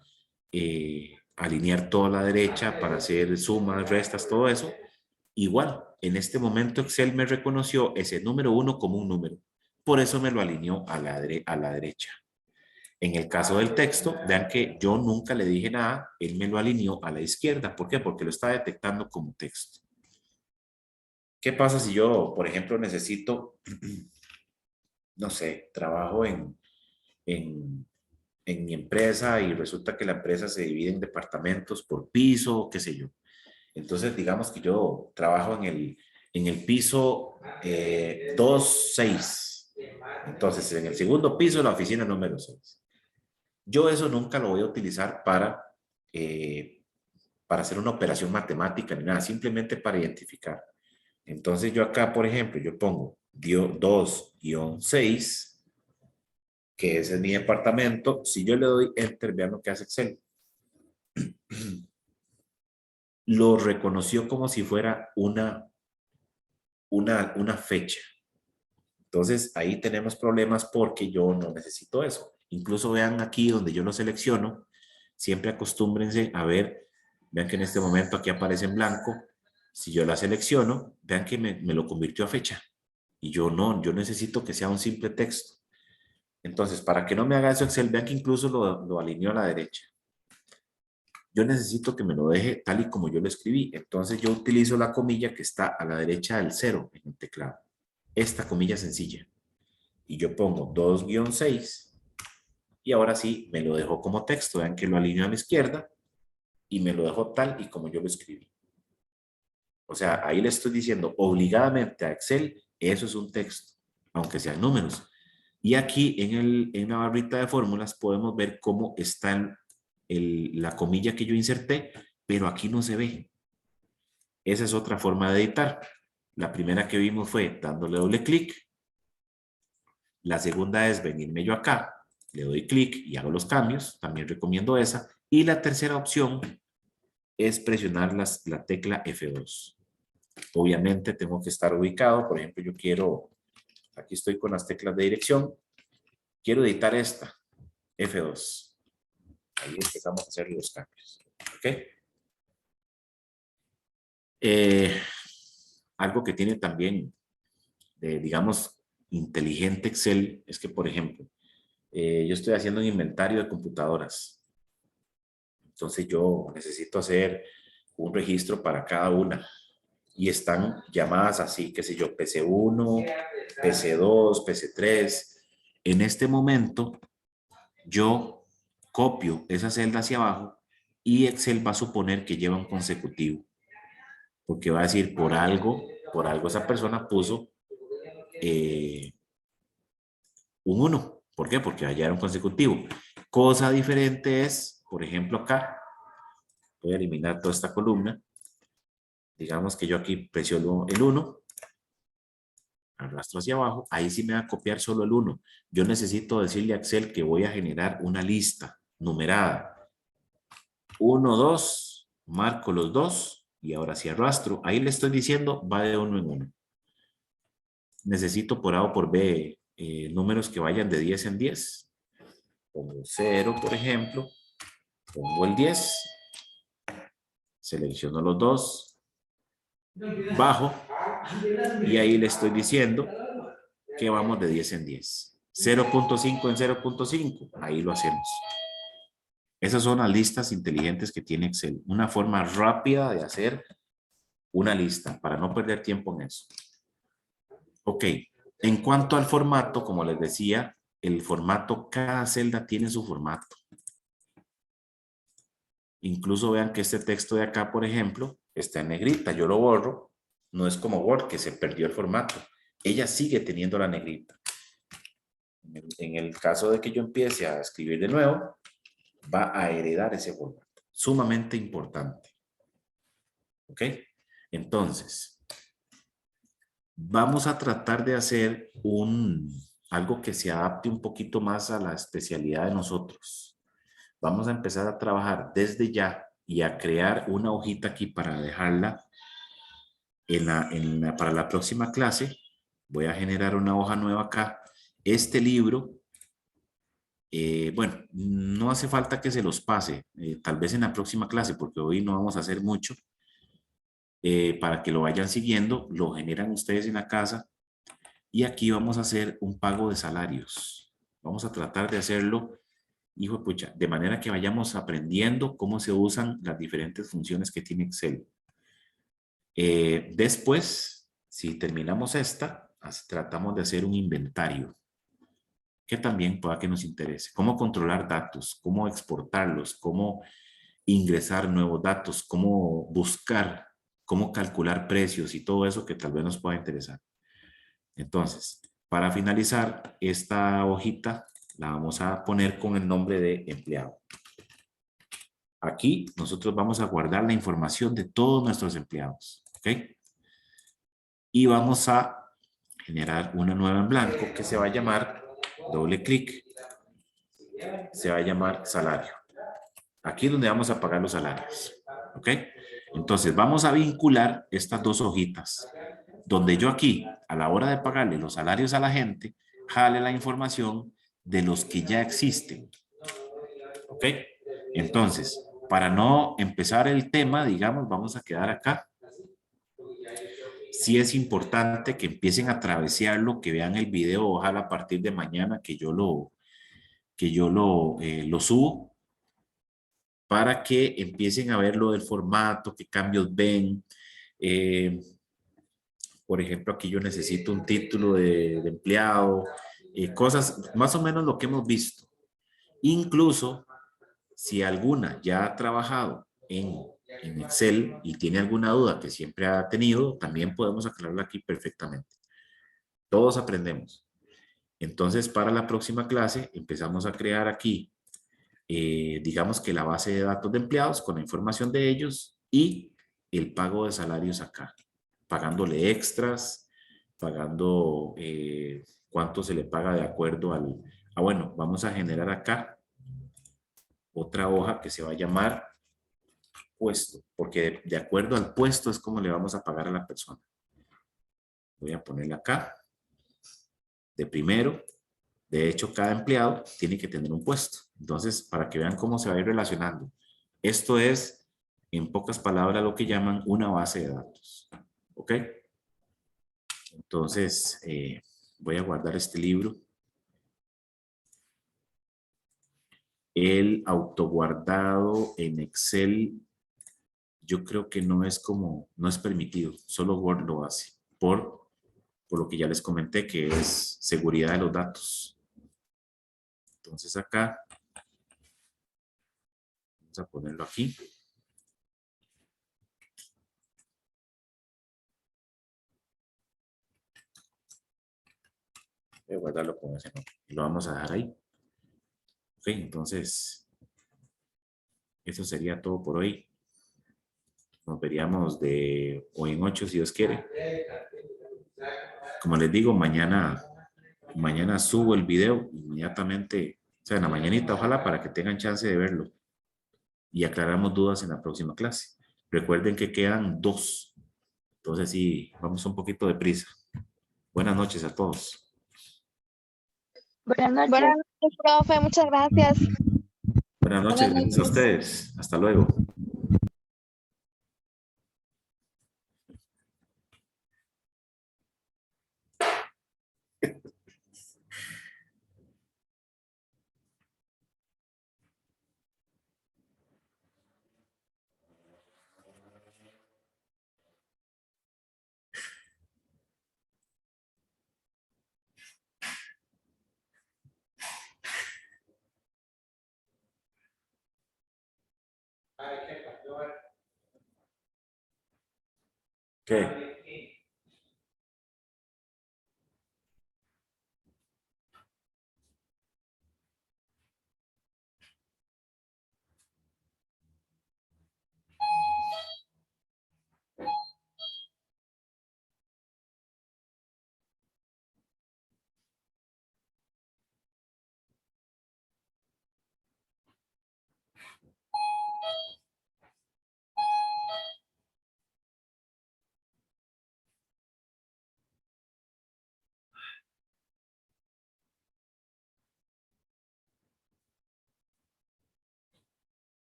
alinear toda la derecha para hacer sumas, restas, todo eso, igual, en este momento Excel me reconoció ese número 1 como un número. Por eso me lo alineó a la derecha. En el caso del texto, vean que yo nunca le dije nada, él me lo alineó a la izquierda. ¿Por qué? Porque lo está detectando como texto. ¿Qué pasa si yo, por ejemplo, necesito, no sé, trabajo en mi empresa y resulta que la empresa se divide en departamentos por piso, qué sé yo? Entonces, digamos que yo trabajo en el piso 2-6. Entonces, en el segundo piso, la oficina número 6. Yo eso nunca lo voy a utilizar para hacer una operación matemática ni nada, simplemente para identificar. Entonces, yo acá, por ejemplo, yo pongo 2-6, que ese es mi departamento. Si yo le doy Enter, vean lo que hace Excel. Lo reconoció como si fuera una fecha. Entonces, ahí tenemos problemas porque yo no necesito eso. Incluso vean aquí donde yo lo selecciono, siempre acostúmbrense a ver, vean que en este momento aquí aparece en blanco. Si yo la selecciono, vean que me lo convirtió a fecha. Y yo necesito que sea un simple texto. Entonces, para que no me haga eso Excel, vean que incluso lo alineó a la derecha. Yo necesito que me lo deje tal y como yo lo escribí. Entonces yo utilizo la comilla que está a la derecha del 0 en el teclado. Esta comilla sencilla. Y yo pongo 2-6 y ahora sí me lo dejó como texto. Vean que lo alineó a la izquierda y me lo dejó tal y como yo lo escribí. O sea, ahí le estoy diciendo obligadamente a Excel, eso es un texto, aunque sean números. Y aquí en la barrita de fórmulas podemos ver cómo está la comilla que yo inserté, pero aquí no se ve. Esa es otra forma de editar. La primera que vimos fue dándole doble clic. La segunda es venirme yo acá, le doy clic y hago los cambios. También recomiendo esa. Y la tercera opción es presionar la tecla F2. Obviamente tengo que estar ubicado. Por ejemplo, yo quiero, aquí estoy con las teclas de dirección. Quiero editar esta, F2. Ahí empezamos a hacer los cambios. ¿Ok? Algo que tiene también, digamos, inteligente Excel, es que, por ejemplo, yo estoy haciendo un inventario de computadoras. Entonces yo necesito hacer un registro para cada una. Y están llamadas así, qué sé yo, PC1, PC2, PC3. En este momento, yo copio esa celda hacia abajo y Excel va a suponer que lleva un consecutivo. Porque va a decir, por algo esa persona puso un 1. ¿Por qué? Porque allá era un consecutivo. Cosa diferente es, por ejemplo, acá, voy a eliminar toda esta columna. Digamos que yo aquí presiono el 1, arrastro hacia abajo, ahí sí me va a copiar solo el 1. Yo necesito decirle a Excel que voy a generar una lista numerada. 1, 2, marco los 2 y ahora si arrastro, ahí le estoy diciendo va de 1 en 1. Necesito por A o por B números que vayan de 10 en 10. Pongo 0, por ejemplo. Pongo el 10. Selecciono los 2. Bajo. Y ahí le estoy diciendo que vamos de 10 en 10. 0.5 en 0.5. Ahí lo hacemos. Esas son las listas inteligentes que tiene Excel. Una forma rápida de hacer una lista para no perder tiempo en eso. Ok. En cuanto al formato, como les decía, el formato, cada celda tiene su formato. Incluso vean que este texto de acá, por ejemplo, está en negrita. Yo lo borro. No es como Word, que se perdió el formato. Ella sigue teniendo la negrita. En el caso de que yo empiece a escribir de nuevo, va a heredar ese formato. Sumamente importante. ¿Ok? Entonces, vamos a tratar de hacer algo que se adapte un poquito más a la especialidad de nosotros. Vamos a empezar a trabajar desde ya y a crear una hojita aquí para dejarla para la próxima clase. Voy a generar una hoja nueva acá. Este libro, bueno, no hace falta que se los pase, tal vez en la próxima clase, porque hoy no vamos a hacer mucho. Para que lo vayan siguiendo, lo generan ustedes en la casa y aquí vamos a hacer un pago de salarios. Vamos a tratar de hacerlo, hijo de pucha, de manera que vayamos aprendiendo cómo se usan las diferentes funciones que tiene Excel. Después, si terminamos esta, tratamos de hacer un inventario que también pueda que nos interese. Cómo controlar datos, cómo exportarlos, cómo ingresar nuevos datos, cómo buscar, cómo calcular precios y todo eso que tal vez nos pueda interesar. Entonces, para finalizar, esta hojita la vamos a poner con el nombre de empleado. Aquí nosotros vamos a guardar la información de todos nuestros empleados. ¿Ok? Y vamos a generar una nueva en blanco que se va a llamar, doble clic, se va a llamar salario. Aquí es donde vamos a pagar los salarios. ¿Ok? Entonces vamos a vincular estas dos hojitas, donde yo aquí, a la hora de pagarle los salarios a la gente, jale la información de los que ya existen. ¿Ok? Entonces, para no empezar el tema, digamos, vamos a quedar acá. Sí es importante que empiecen a travesearlo, que vean el video, ojalá a partir de mañana que yo lo subo, para que empiecen a ver lo del formato, qué cambios ven. Por ejemplo, aquí yo necesito un título de empleado, cosas, más o menos lo que hemos visto. Incluso, si alguna ya ha trabajado en Excel y tiene alguna duda que siempre ha tenido, también podemos aclararla aquí perfectamente. Todos aprendemos. Entonces, para la próxima clase, empezamos a crear aquí, digamos que la base de datos de empleados con la información de ellos y el pago de salarios acá, pagándole extras, pagando cuánto se le paga de acuerdo al... bueno, vamos a generar acá otra hoja que se va a llamar puesto, porque de acuerdo al puesto es como le vamos a pagar a la persona. Voy a ponerla acá, de primero. De hecho, cada empleado tiene que tener un puesto. Entonces, para que vean cómo se va a ir relacionando. Esto es, en pocas palabras, lo que llaman una base de datos. ¿Ok? Entonces, voy a guardar este libro. El autoguardado en Excel, yo creo que no es permitido. Solo Word lo hace. Por lo que ya les comenté, que es seguridad de los datos. Entonces acá Vamos a ponerlo aquí. Voy a guardarlo con ese nombre. Y lo vamos a dejar ahí. Ok, entonces, eso sería todo por hoy. Nos veríamos de hoy en 8 si Dios quiere. Como les digo, mañana subo el video inmediatamente, o sea, en la mañanita, ojalá para que tengan chance de verlo y aclaramos dudas en la próxima clase. Recuerden que quedan 2, entonces sí, vamos un poquito de prisa. Buenas noches a todos. Buenas Buenas noches. noches, profe, muchas gracias. Buenas noches, Buenas gracias a noches. ustedes. Hasta luego. ¿Qué?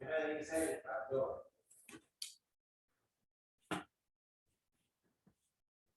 Era de